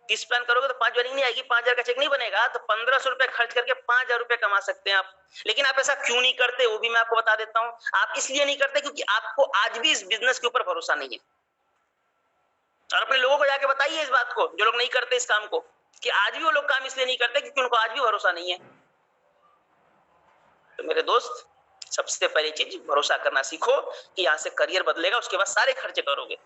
30 प्लान करोगे तो 5 ज्वाइनिंग नहीं आएगी, 5,000 का चेक नहीं बनेगा। तो 1500 रुपए खर्च करके 5,000 रुपए कमा सकते हैं आप। लेकिन आप ऐसा क्यों नहीं करते, वो भी मैं आपको बता देता हूं। आप इसलिए नहीं करते क्योंकि आपको आज भी इस बिजनेस के ऊपर भरोसा नहीं है। और अपने लोगों को जाके बताइए इस बात को, जो लोग नहीं करते इस काम को, कि आज भी वो लोग काम इसलिए नहीं करते क्योंकि उनको आज भी भरोसा नहीं है। तो मेरे दोस्त, सबसे पहली चीज भरोसा करना सीखो कि यहाँ से करियर बदलेगा, उसके बाद सारे खर्चे करोगे।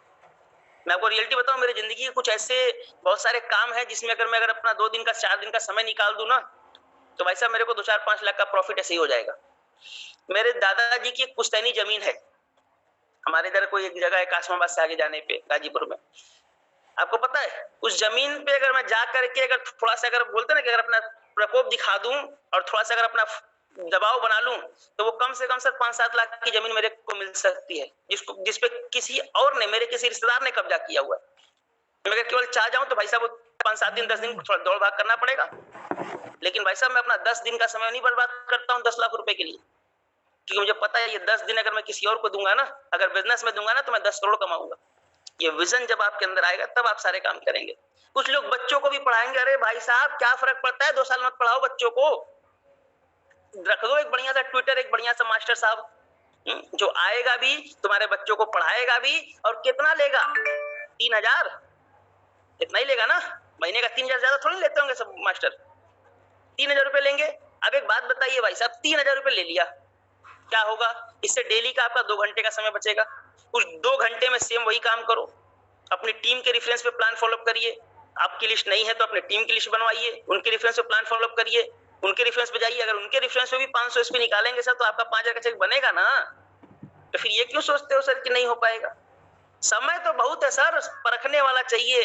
मैं आपको रियलिटी बताऊं, मेरी जिंदगी के कुछ ऐसे बहुत सारे काम है जिसमें अगर अपना 2 दिन का 4 दिन का समय निकाल दूं ना, तो भाई साहब मेरे को 2-4-5 लाख का प्रॉफिट ऐसे ही हो जाएगा। मेरे दादाजी की एक पुश्तैनी जमीन है हमारे इधर, कोई एक जगह है कासमाबाद से आगे जाने पे, गाजीपुर में। आपको पता है उस जमीन पे अगर मैं जा करके अगर थोड़ा सा अगर बोलते ना कि अगर अपना प्रकोप दिखा दूं और थोड़ा सा अगर अपना दबाव बना लूं, तो वो कम से कम सर 5-7 लाख की जमीन मेरे को मिल सकती है, जिसपे किसी और ने, मेरे किसी रिश्तेदार ने कब्जा किया हुआ है। मैं अगर केवल चाह जाऊं तो भाई साहब 5-7 दिन 10 दिन थोड़ा दौड़ भाग करना पड़ेगा। लेकिन भाई साहब मैं अपना 10 दिन का समय नहीं बर्बाद करता हूं 10 लाख रुपए के लिए, क्योंकि मुझे पता है ये 10 दिन अगर मैं किसी और को दूंगा ना, अगर बिजनेस में दूंगा ना, तो मैं 10 करोड़ कमाऊंगा। ये विजन जब आपके अंदर आएगा तब आप सारे काम करेंगे। कुछ लोग बच्चों को भी पढ़ाएंगे, अरे भाई साहब क्या फर्क पड़ता है, 2 साल मत पढ़ाओ बच्चों को, रख दो एक बढ़िया सा ट्विटर, एक बढ़िया सा मास्टर साहब, जो आएगा भी तुम्हारे बच्चों को पढ़ाएगा भी। और कितना लेगा? 3,000, इतना ही लेगा ना। महीने का 3,000 ज्यादा थोड़ी लेते होंगे सब मास्टर, 3,000 रुपए लेंगे। अब एक बात बताइए भाई साहब, 3,000 रुपए ले लिया, क्या होगा? इससे डेली का आपका 2 घंटे का समय बचेगा। उस 2 घंटे में सेम वही काम करो, अपनी टीम के रेफरेंस पे प्लान फॉलोअप करिए। आपकी लिस्ट नहीं है तो अपने टीम की लिस्ट बनवाइए, उनके रेफरेंस पे प्लान फॉलोअप करिए, उनके रेफरेंस पे जाइए। अगर उनके रेफरेंस पे भी 500 इस पे निकालेंगे सर, तो आपका 5,000 का चेक बनेगा ना। तो फिर ये क्यों सोचते हो सर कि नहीं हो पाएगा? समय तो बहुत है सर, परखने वाला चाहिए।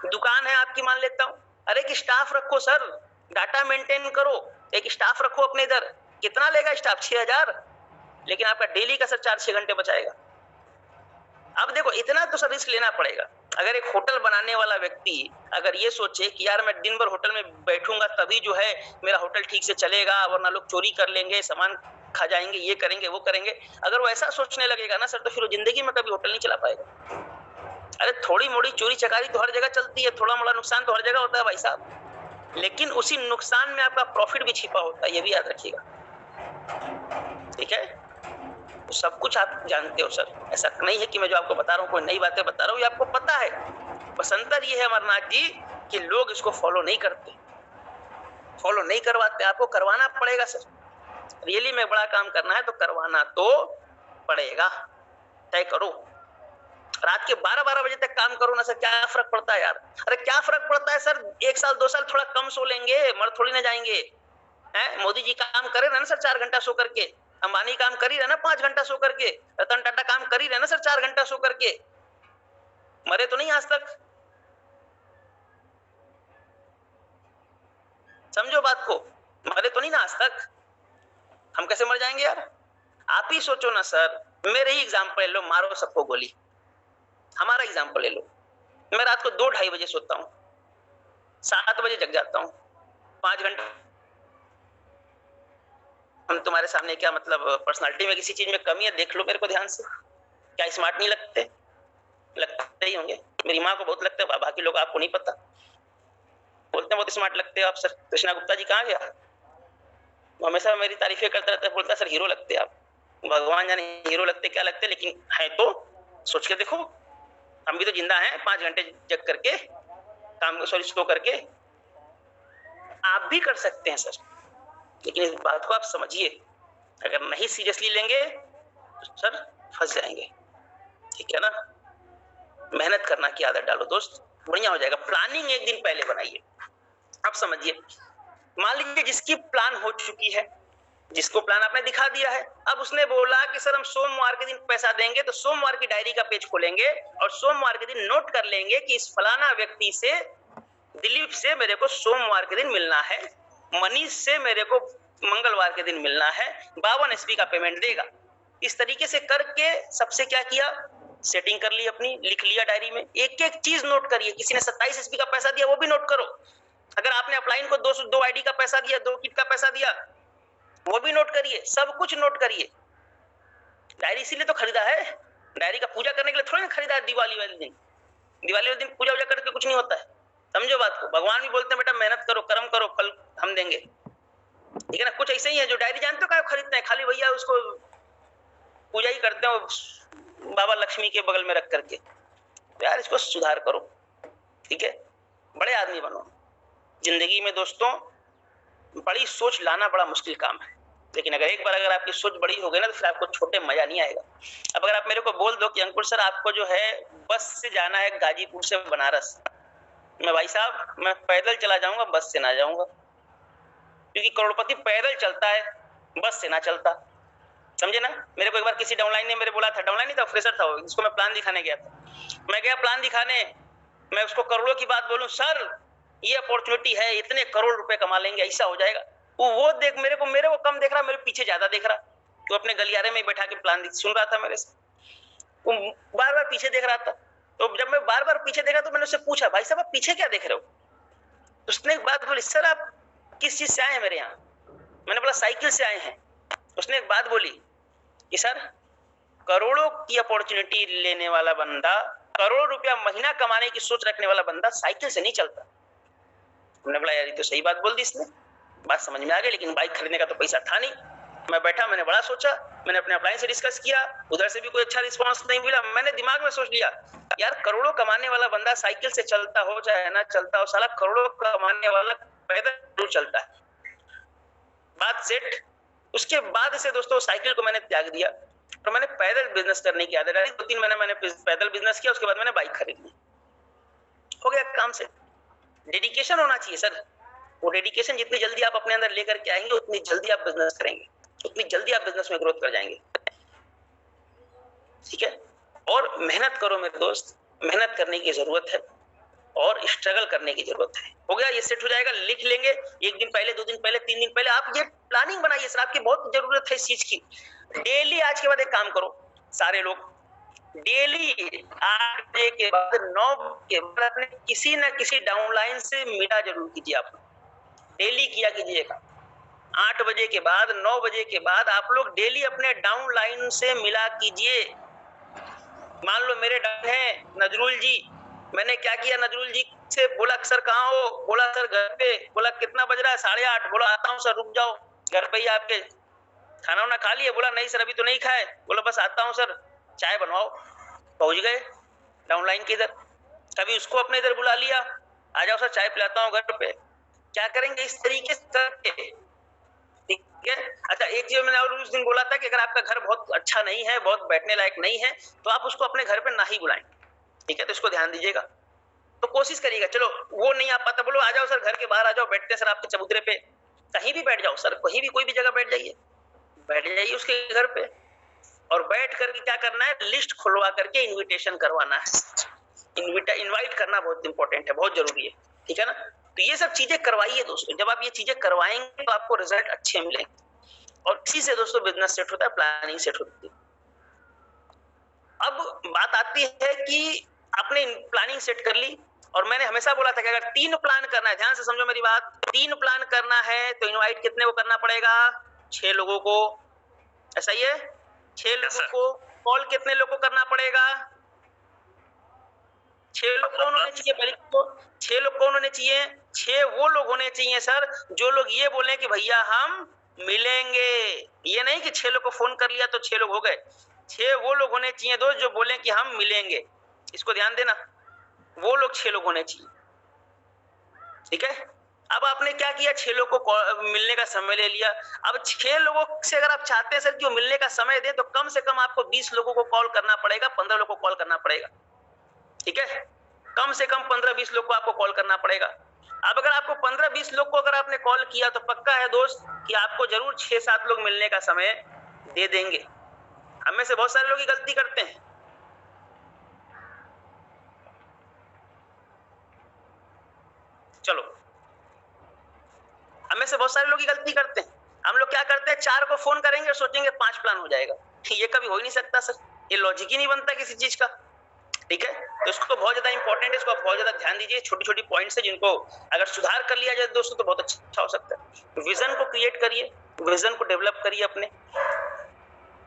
दुकान है आपकी मान लेता हूँ, अरे एक स्टाफ रखो सर, डाटा मेंटेन करो, एक स्टाफ रखो अपने इधर। कितना लेगा स्टाफ? 6,000, लेकिन आपका डेली का सर 4-6 घंटे बचाएगा। अब देखो इतना तो सर रिस्क लेना पड़ेगा। अगर एक होटल बनाने वाला व्यक्ति अगर ये सोचे कि यार मैं दिन भर होटल में बैठूंगा तभी जो है मेरा होटल ठीक से चलेगा, वरना लोग चोरी कर लेंगे, सामान खा जाएंगे, ये करेंगे वो करेंगे, अगर वो ऐसा सोचने लगेगा ना सर, तो फिर वो जिंदगी में कभी होटल नहीं चला पाएगा। अरे थोड़ी मोड़ी चोरी चकारी तो हर जगह चलती है, थोड़ा मोड़ा नुकसान तो हर जगह होता है भाई साहब, लेकिन उसी नुकसान में आपका प्रॉफिट भी छिपा होता है, ये भी याद रखिएगा। ठीक है, तो सब कुछ आप जानते हो सर, ऐसा नहीं है कि मैं जो आपको बता रहा हूँ कोई नई बातें बता रहा हूँ, ये आपको पता है। बस अंतर ये है अमरनाथ जी कि लोग इसको फॉलो नहीं करते, फॉलो नहीं करवाते। आपको करवाना पड़ेगा सर, रियली में बड़ा काम करना है तो करवाना तो पड़ेगा। तय करो, रात के 12-12 बजे तक काम करो ना सर, क्या फर्क पड़ता है यार? अरे क्या फर्क पड़ता है सर, 1 साल 2 साल थोड़ा कम सो लेंगे, मर थोड़ी ना जाएंगे। मोदी जी काम करे रहे ना सर 4 घंटा सो करके, अंबानी काम कर ही रहे ना 5 घंटा सो करके, रतन टाटा काम कर ही रहे ना सर 4 घंटा सो करके, मरे तो नहीं आज तक। समझो बात को, मरे तो नहीं ना आज तक, हम कैसे मर जाएंगे यार? आप ही सोचो ना सर, मेरे ही एग्जाम्पल ले लो, मारो सबको गोली, हमारा एग्जाम्पल ले लो। मैं रात को 2-2:30 बजे सोता हूँ, 7 बजे जग जाता हूँ, 5 घंटे। हम तुम्हारे सामने क्या मतलब पर्सनालिटी में किसी चीज में कमी है, देख लो मेरे को ध्यान से। क्या स्मार्ट नहीं लगते? लगते ही होंगे। मेरी माँ को बहुत लगते हैं, बाकी लोग आपको नहीं पता। बोलते हैं बहुत स्मार्ट लगते हो आप सर। कृष्णा गुप्ता जी कहाँ गया? वो हमेशा मेरी तारीफें करता रहता है, बोलता सर हीरो लगते आप। भगवान जाने हीरो लगते क्या लगते, लेकिन है तो सोच के देखो, हम भी तो जिंदा हैं 5 घंटे जग करके, काम सो करके। आप भी कर सकते हैं सर, लेकिन इस बात को आप समझिए, अगर नहीं सीरियसली लेंगे तो सर फंस जाएंगे, ठीक है ना। मेहनत करना की आदत डालो दोस्त, बढ़िया हो जाएगा। प्लानिंग एक दिन पहले बनाइए। अब समझिए, मान लीजिए जिसकी प्लान हो चुकी है, जिसको प्लान आपने दिखा दिया है, अब उसने बोला कि सर हम सोमवार के दिन पैसा देंगे, तो सोमवार की डायरी का पेज खोलेंगे और सोमवार के दिन नोट कर लेंगे कि इस फलाना व्यक्ति से, दिलीप से मेरे को सोमवार के दिन मिलना है, मनीष से मेरे को मंगलवार के दिन मिलना है, 52 एसपी का पेमेंट देगा। इस तरीके से करके सबसे क्या किया, सेटिंग कर ली अपनी, लिख लिया डायरी में, एक एक चीज नोट करिए। किसी ने 27 एसपी का पैसा दिया, वो भी नोट करो। अगर आपने अपलाइन को 2 आईडी का पैसा दिया, 2 किट का पैसा दिया, वो भी नोट करिए, सब कुछ नोट करिए। डायरी इसीलिए तो खरीदा है, डायरी का पूजा करने के लिए थोड़ी ना खरीदा है। दिवाली वाले दिन, दिवाली वाले दिन पूजा वूजा करके कुछ नहीं होता है, समझो बात को। भगवान भी बोलते हैं बेटा मेहनत करो, कर्म करो, फल हम देंगे, ठीक है ना। कुछ ऐसे ही है जो डायरी जानते हो क्या खरीदते हैं, खाली भैया उसको पूजा ही करते हो बाबा लक्ष्मी के बगल में रख करके। यार इसको सुधार करो, ठीक है, बड़े आदमी बनो। जिंदगी में दोस्तों बड़ी सोच लाना बड़ा मुश्किल काम है, लेकिन अगर आपकी सोच बड़ी हो गई ना, तो फिर आपको छोटे मजा नहीं आएगा। अब अगर आप मेरे को बोल दो कि अंकुर सर आपको जो है बस से जाना है गाजीपुर से बनारस, मैं भाई साहब मैं पैदल चला जाऊंगा, बस से ना जाऊंगा, क्योंकि करोड़पति पैदल चलता है, बस से ना चलता, समझे ना। मेरे को एक बार किसी डाउनलाइन ने मेरे बोला था, डाउनलाइन नहीं था, फ्रेशर था वो, जिसको मैं प्लान दिखाने गया था। मैं गया प्लान दिखाने, मैं उसको करोड़ों की बात बोलूं, सर ये अपॉर्चुनिटी है, इतने करोड़ रुपए कमा लेंगे, ऐसा हो जाएगा। वो देख मेरे को कम देख रहा, मेरे पीछे ज्यादा देख रहा। तो अपने गलियारे में बैठा के प्लान सुन रहा था मेरे से, वो बार बार पीछे देख रहा था। तो जब मैं बार बार पीछे देखा तो मैंने उससे पूछा, भाई साहब आप पीछे क्या देख रहे हो? तो उसने एक बात बोली, सर आप किस चीज से आए हैं मेरे यहाँ? मैंने बोला साइकिल से आए हैं। उसने एक बात बोली कि सर करोड़ों की अपॉर्चुनिटी लेने वाला बंदा, करोड़ रुपया महीना कमाने की सोच रखने वाला बंदा साइकिल से नहीं चलता। हमने बोला यार ये तो सही बात बोल दी इसने, बात समझ में आ गई, लेकिन बाइक खरीदने का तो पैसा था नहीं। मैं बैठा, मैंने बड़ा सोचा, मैंने अपने अपलाइन से डिस्कस किया, उधर से भी कोई अच्छा रिस्पांस नहीं मिला। मैंने दिमाग में सोच लिया यार करोड़ों कमाने वाला बंदा साइकिल से चलता हो चाहे ना चलता हो, साला करोड़ों कमाने वाला पैदल जरूर चलता है। बात सेट। उसके बाद से दोस्तों साइकिल को मैंने त्याग दिया और मैंने पैदल बिजनेस करने की आदत डाली। 2-3 महीने मैंने पैदल बिजनेस किया, उसके बाद मैंने बाइक खरीद ली, हो गया काम से। डेडिकेशन होना चाहिए सर, वो डेडिकेशन जितनी जल्दी आप अपने अंदर लेकर के आएंगे उतनी जल्दी आप बिजनेस करेंगे, उतनी जल्दी आप बिजनेस में ग्रोथ कर जाएंगे, ठीक है। और मेहनत करो मेरे दोस्त, मेहनत करने की जरूरत है और स्ट्रगल करने की जरूरत है। हो गया, ये सेट हो जाएगा, लिख लेंगे 1 दिन पहले, 2 दिन पहले, 3 दिन पहले आप ये प्लानिंग बनाइए सर, आपकी बहुत जरूरत है इस चीज की। डेली आज के बाद एक काम करो सारे लोग, डेली 8 बजे के बाद 9 के बाद अपने किसी न किसी डाउनलाइन से मिला जरूर कीजिए। आप डेली किया कीजिएगा, 8 बजे के बाद 9 बजे के बाद आप लोग डेली अपने डाउनलाइन से मिला कीजिए। मान लो मेरे डाउन है नजरुल जी, मैंने क्या किया, नजरुल जी से बोला सर कहाँ हो? बोला सर घर पे। बोला कितना बज रहा है? 8:30। बोला आता हूँ सर, रुक जाओ, घर पे ही आपके खाना वाना खा लिए? बोला नहीं सर अभी तो नहीं खाए। बोला बस आता हूँ सर, चाय बनवाओ। पहुंच गए डाउनलाइन के इधर, कभी उसको अपने इधर बुला लिया, आ जाओ सर चाय पिलाता हूँ घर पे। क्या करेंगे इस तरीके से करके, ठीक है। अच्छा एक चीज मैंने और उस दिन बोला था कि अगर आपका घर बहुत अच्छा नहीं है, बहुत बैठने लायक नहीं है, तो आप उसको अपने घर पे ना ही बुलाएं, ठीक है। तो इसको ध्यान दीजिएगा, तो कोशिश करिएगा। चलो वो नहीं आ पाता, बोलो आ जाओ सर घर के बाहर आ जाओ, बैठते सर आपके चबूतरे पे, कहीं भी बैठ जाओ सर, कहीं भी कोई भी जगह बैठ जाइए उसके घर पे। और बैठ करके क्या करना है, लिस्ट खुलवा करके इन्विटेशन करवाना है। इनवाइट करना बहुत इंपॉर्टेंट है, बहुत जरूरी है, ठीक है ना। तो ये सब चीजें करवाइए दोस्तों, जब आप ये चीजें करवाएंगे तो आपको रिजल्ट अच्छे मिलेंगे। और इसी से दोस्तों बिजनेस सेट होता है, प्लानिंग सेट होती है। अब बात आती है कि आपने प्लानिंग सेट कर ली, और मैंने हमेशा बोला था कि अगर 3 प्लान करना है, ध्यान से समझो मेरी बात, 3 प्लान करना है तो इनवाइट कितने को करना पड़ेगा? 6 लोगों को। ऐसा ही है, 6 लोगों को। कॉल कितने लोगों को करना पड़ेगा? 6 लोग कौन होने चाहिए? पहले तो 6 लोग कौन होने चाहिए? 6 वो लोग होने चाहिए सर जो लोग ये बोले कि भैया हम मिलेंगे। ये नहीं कि 6 लोग को फोन कर लिया तो 6 लोग हो गए। 6 वो लोग होने चाहिए दोस्त जो बोले कि हम मिलेंगे। इसको ध्यान देना, वो लोग 6 लोग होने चाहिए। ठीक है, अब आपने क्या किया? 6 लोग को मिलने का समय ले लिया। अब 6 लोगों से अगर आप चाहते हैं सर कि वो मिलने का समय दे, तो कम से कम आपको 20 लोगों को कॉल करना पड़ेगा, 15 लोगों को कॉल करना पड़ेगा। ठीक है, कम से कम 15-20 लोग को आपको कॉल करना पड़ेगा। अब अगर आपको 15-20 लोग को अगर आपने कॉल किया तो पक्का है दोस्त कि आपको जरूर 6-7 लोग मिलने का समय दे देंगे। हम में से बहुत सारे लोग ये गलती करते हैं। चलो, हम में से बहुत सारे लोग ये गलती करते हैं। हम लोग क्या करते हैं? 4 को फोन करेंगे और सोचेंगे 5 प्लान हो जाएगा। ये कभी हो ही नहीं सकता सर, ये लॉजिक ही नहीं बनता किसी चीज का। ठीक है, तो इसको बहुत ज्यादा इंपॉर्टेंट है, इसको आप बहुत ज्यादा ध्यान दीजिए। छोटी छोटी पॉइंट्स है जिनको अगर सुधार कर लिया जाए दोस्तों तो बहुत अच्छा हो सकता है। विजन को क्रिएट करिए, विजन को डेवलप करिए अपने,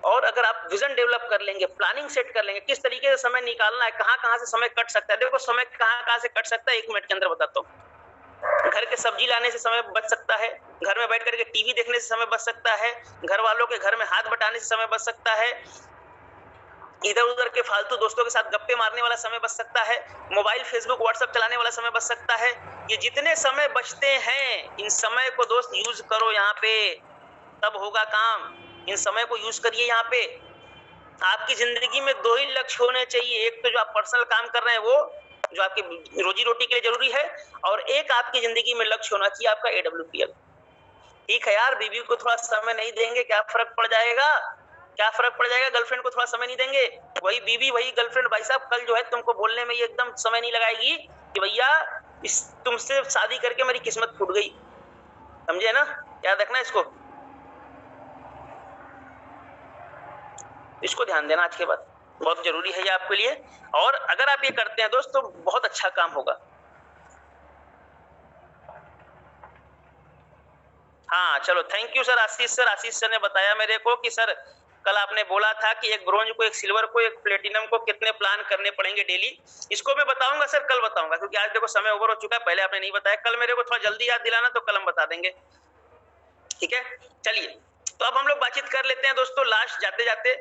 और अगर आप विजन डेवलप कर लेंगे, प्लानिंग सेट कर लेंगे, किस तरीके से समय निकालना है, कहाँ से समय कट सकता है। देखो समय कहाँ से कट सकता है, 1 मिनट के अंदर बताता हूँ। घर के सब्जी लाने से समय बच सकता है, घर में बैठ करके टीवी देखने से समय बच सकता है, घर वालों के घर में हाथ बटाने से समय बच सकता है, इधर उधर के फालतू दोस्तों के साथ गप्पे मारने वाला समय बच सकता है, मोबाइल फेसबुक व्हाट्सएप चलाने वाला समय बच सकता है। ये जितने समय बचते हैं, इन समय को दोस्त यूज करो यहाँ पे, तब होगा काम। इन समय को यूज करिए यहाँ पे। आपकी जिंदगी में 2 ही लक्ष्य होने चाहिए, एक तो जो आप पर्सनल काम कर रहे हैं वो जो आपकी रोजी रोटी के लिए जरूरी है, और एक आपकी जिंदगी में लक्ष्य होना चाहिए आपका AWPL। ठीक है यार, बीवी को थोड़ा समय नहीं देंगे, क्या फर्क पड़ जाएगा? क्या फर्क पड़ जाएगा? गर्लफ्रेंड को थोड़ा समय नहीं देंगे, वही बीवी वही गर्लफ्रेंड भाई साहब कल जो है तुमको बोलने में ये एकदम समय नहीं लगाएगी कि भैया इस तुमसे शादी करके मेरी किस्मत फूट गई। समझे ना? याद रखना इसको, इसको ध्यान देना आज के बाद, बहुत जरूरी है ये आपके लिए। और अगर आप ये करते हैं दोस्त तो बहुत अच्छा काम होगा। हाँ चलो, thank you sir Ashish sir. Ashish sir ने बताया मेरे को कि सर कल आपने बोला था कि एक ब्रोंज को, एक सिल्वर को, एक प्लेटिनम को कितने प्लान करने पड़ेंगे डेली। इसको मैं बताऊंगा सर, कल बताऊंगा, क्योंकि आज देखो समय ओवर हो चुका है, पहले आपने नहीं बताया। कल मेरे को थोड़ा जल्दी याद दिलाना तो कल हम बता देंगे। ठीक है, चलिए तो अब हम लोग बातचीत कर लेते हैं दोस्तों लास्ट जाते जाते।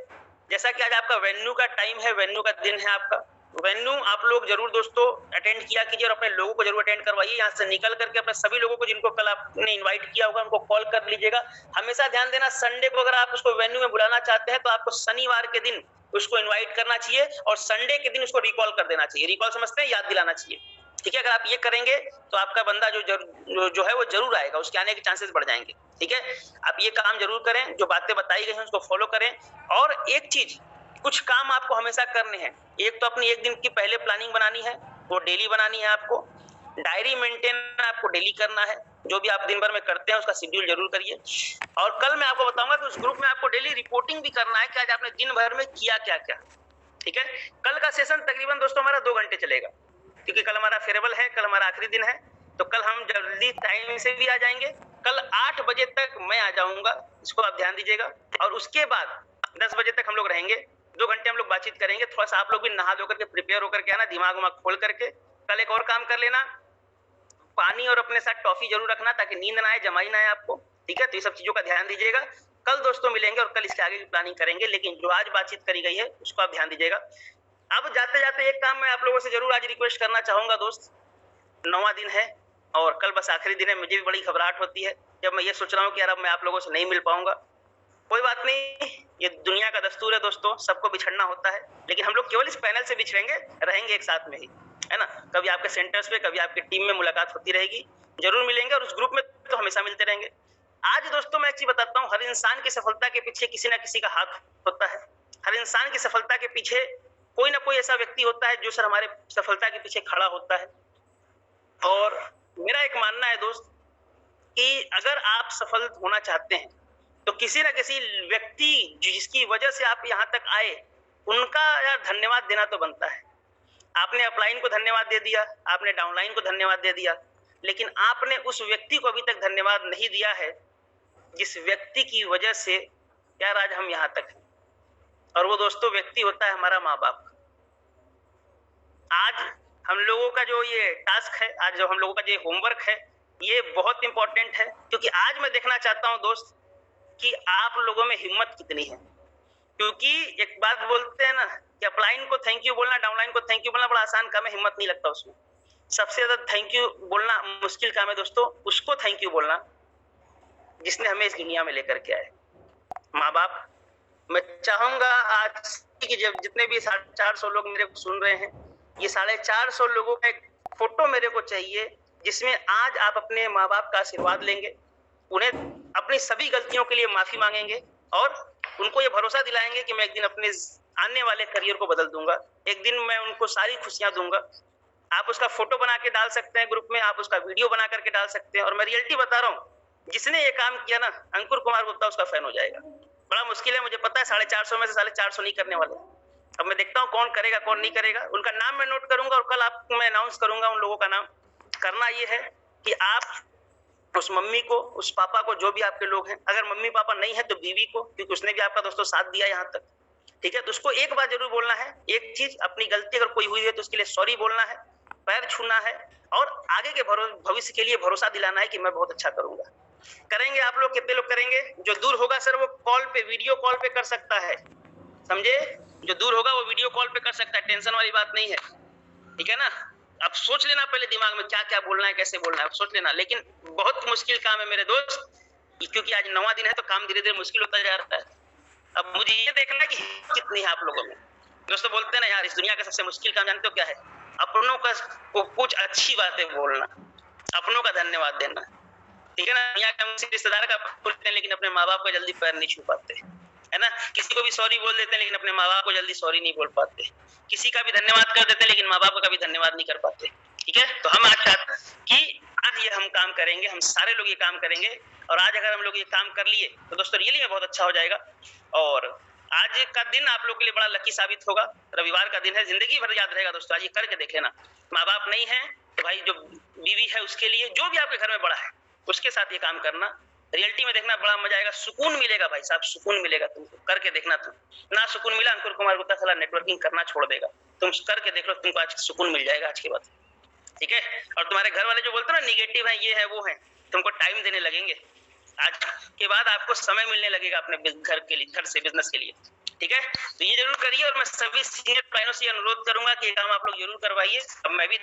जैसा कि आज आपका वेन्यू का टाइम है, वेन्यू का दिन है आपका, वेन्यू आप लोग जरूर दोस्तों अटेंड किया कीजिए और अपने लोगों को जरूर अटेंड करवाइए। यहाँ से निकल करके अपने सभी लोगों को जिनको कल आपने इनवाइट किया होगा उनको कॉल कर लीजिएगा। हमेशा ध्यान देना, संडे को अगर आप उसको वेन्यू में बुलाना चाहते हैं तो आपको शनिवार के दिन उसको इन्वाइट करना चाहिए और संडे के दिन उसको रिकॉल कर देना चाहिए। रिकॉल समझते हैं, याद दिलाना चाहिए। ठीक है, अगर आप ये करेंगे तो आपका बंदा जो है वो जरूर आएगा, उसके आने के चांसेस बढ़ जाएंगे। ठीक है, आप ये काम जरूर करें, जो बातें बताई गई हैं उसको फॉलो करें। और एक चीज, कुछ काम आपको हमेशा करने हैं। एक तो अपनी 1 दिन की पहले प्लानिंग बनानी है, वो डेली बनानी है आपको। डायरी मेंटेन आपको डेली करना है, जो भी आप दिन भर में करते हैं उसका शेड्यूल जरूर करिए। और कल मैं आपको बताऊंगा कि उस ग्रुप में आपको डेली रिपोर्टिंग भी करना है कि आज आपने दिन भर में किया क्या क्या। ठीक है, कल का सेशन तकरीबन दोस्तों हमारा 2 घंटे चलेगा, क्योंकि कल हमारा फेयरवेल है, कल हमारा आखिरी दिन है। तो कल हम जल्दी टाइम से भी आ जाएंगे, कल 8 बजे तक मैं आ जाऊंगा, इसको आप ध्यान दीजिएगा। और उसके बाद 10 बजे तक हम लोग रहेंगे, 2 घंटे हम लोग बातचीत करेंगे। थोड़ा सा आप लोग भी नहा धो करके प्रिपेयर होकर के आना, दिमाग उमाग खोल करके। कल एक और काम कर लेना, पानी और अपने साथ टॉफी जरूर रखना ताकि नींद ना आए, जमाई ना आए आपको। ठीक है, तो ये सब चीजों का ध्यान दीजिएगा। कल दोस्तों मिलेंगे और कल इसके आगे की प्लानिंग करेंगे, लेकिन जो आज बातचीत करी गई है उसको आप ध्यान दीजिएगा। अब जाते जाते एक काम मैं आप लोगों से जरूर आज रिक्वेस्ट करना चाहूंगा दोस्त, 9वां दिन है और कल बस आखिरी दिन है। मुझे भी बड़ी घबराहट होती है जब मैं ये सोच रहा हूँ कि यार अब मैं आप लोगों से नहीं मिल पाऊंगा। कोई बात नहीं, ये दुनिया का दस्तूर है दोस्तों, सबको बिछड़ना होता है, लेकिन हम लोग केवल इस पैनल से बिछड़ेंगे, रहेंगे एक साथ में ही, है ना। कभी आपके सेंटर्स पे, कभी आपकी टीम में मुलाकात होती रहेगी, जरूर मिलेंगे और उस ग्रुप में तो हमेशा मिलते रहेंगे। आज दोस्तों मैं एक चीज बताता हूँ, हर इंसान की सफलता के पीछे किसी ना किसी का हाथ होता है। हर इंसान की सफलता के पीछे कोई ना कोई ऐसा व्यक्ति होता है जो सर हमारे सफलता के पीछे खड़ा होता है। और मेरा एक मानना है दोस्त कि अगर आप सफल होना चाहते हैं तो तो किसी ना किसी व्यक्ति जिसकी वजह से आप यहाँ तक आए, उनका यार धन्यवाद देना तो बनता है। आपने अपलाइन को धन्यवाद दे दिया, आपने डाउनलाइन को धन्यवाद दे दिया, लेकिन आपने उस व्यक्ति को अभी तक धन्यवाद नहीं दिया है जिस व्यक्ति की वजह से यार आज हम यहाँ तक हैं। और वो दोस्तों व्यक्ति होता है हमारा माँ बाप। आज हम लोगों का जो ये टास्क है, आज जो हम लोगों का जो होमवर्क है, ये बहुत इंपॉर्टेंट है, क्योंकि आज मैं देखना चाहता हूँ दोस्त कि आप लोगों में हिम्मत कितनी है। क्योंकि एक बात बोलते हैं ना कि अपलाइन को थैंक यू बोलना, डाउनलाइन को थैंक यू बोलना बड़ा आसान काम है, हिम्मत नहीं लगता उसमें। सबसे ज्यादा थैंक यू बोलना मुश्किल काम है दोस्तों, उसको थैंक यू बोलना जिसने हमें इस दुनिया में लेकर के आए, माँ बाप। मैं चाहूंगा आज कि जब जितने भी 450 लोग मेरे को सुन रहे हैं, ये 450 लोगों का एक फोटो मेरे को चाहिए जिसमें आज आप अपने माँ बाप का आशीर्वाद लेंगे, उन्हें अपनी सभी गलतियों के लिए माफी मांगेंगे और उनको ये भरोसा दिलाएंगे कि मैं एक दिन अपने आने वाले करियर को बदल दूंगा, एक दिन मैं उनको सारी खुशियां दूंगा। आप उसका फोटो बना के डाल सकते हैं ग्रुप में, आप उसका वीडियो बना करके डाल सकते हैं। और मैं रियलिटी बता रहा हूँ, जिसने ये काम किया ना, अंकुर कुमार गुप्ता उसका फैन हो जाएगा। बड़ा मुश्किल है, मुझे पता है 450 में से 450 नहीं करने वाले। अब मैं देखता हूँ कौन करेगा कौन नहीं करेगा। उनका नाम मैं नोट करूंगा और कल आपको मैं अनाउंस करूंगा उन लोगों का नाम। करना ये है कि आप उस मम्मी को, उस पापा को, जो भी आपके लोग हैं, अगर मम्मी पापा नहीं है तो बीवी को, क्योंकि उसने भी आपका दोस्तों साथ दिया यहाँ तक, ठीक है, तो उसको एक बात जरूर बोलना है, एक चीज, अपनी गलती अगर कोई हुई है तो उसके लिए सॉरी बोलना है, पैर छूना है और आगे के भविष्य के लिए भरोसा दिलाना है कि मैं बहुत अच्छा करूंगा। करेंगे आप लोग? कितने लोग करेंगे? जो दूर होगा सर वो कॉल पे, वीडियो कॉल पे कर सकता है, समझे? जो दूर होगा वो वीडियो कॉल पे कर सकता है, टेंशन वाली बात नहीं है, ठीक है ना? अब सोच लेना पहले दिमाग में क्या क्या बोलना है, कैसे बोलना है, सोच लेना। लेकिन बहुत मुश्किल काम है मेरे दोस्त, क्योंकि आज 9वां दिन है तो काम धीरे धीरे मुश्किल होता जा रहा है। अब मुझे ये देखना है कि कितनी है आप लोगों में। दोस्तों बोलते हैं ना यार, इस दुनिया का सबसे मुश्किल काम जानते हो क्या है? अपनों का कुछ अच्छी बातें बोलना, अपनों का धन्यवाद देना, ठीक है ना? दुनिया का रिश्तेदार का बोलते हैं लेकिन अपने माँ बाप का जल्दी पैर नहीं छू पाते, है ना? किसी को भी सॉरी बोल देते हैं लेकिन अपने माँ बाप को जल्दी सॉरी नहीं बोल पाते। किसी का भी धन्यवाद कर देते हैं लेकिन माँ बाप का कभी धन्यवाद नहीं कर पाते, ठीक है? तो हम आज चाहते हैं कि आज ये हम काम करेंगे, हम सारे लोग ये काम करेंगे। और आज अगर हम लोग ये काम कर लिए तो दोस्तों रियली में बहुत अच्छा हो जाएगा। और आज का दिन आप लोग के लिए बड़ा लकी साबित होगा। रविवार का दिन है, जिंदगी भर याद रहेगा दोस्तों। आज ये करके देख लेना। माँ बाप नहीं है तो भाई जो बीवी है उसके लिए, जो भी आपके घर में बड़ा है उसके साथ ये काम करना, रियलिटी में देखना, बड़ा मजा आएगा, सुकून मिलेगा भाई साहब, सुकून मिलेगा तुमको। करके देखना। तुम ना सुकून मिला, अंकुर कुमार गुप्ता साला नेटवर्किंग करना छोड़ देगा। तुम करके देख लो, तुमको आज सुकून मिल जाएगा आज के बाद, ठीक है? और तुम्हारे घर वाले जो बोलते हैं ना निगेटिव है, ये है वो है, तुमको टाइम देने लगेंगे। आज के बाद आपको समय मिलने लगेगा अपने घर के लिए, घर से बिजनेस के लिए, ठीक है? तो ये जरूर करिए। और मैं सभी सीनियर प्लानों से अनुरोध करूंगा कि ये काम आप लोग जरूर करवाइए। अब मैं भी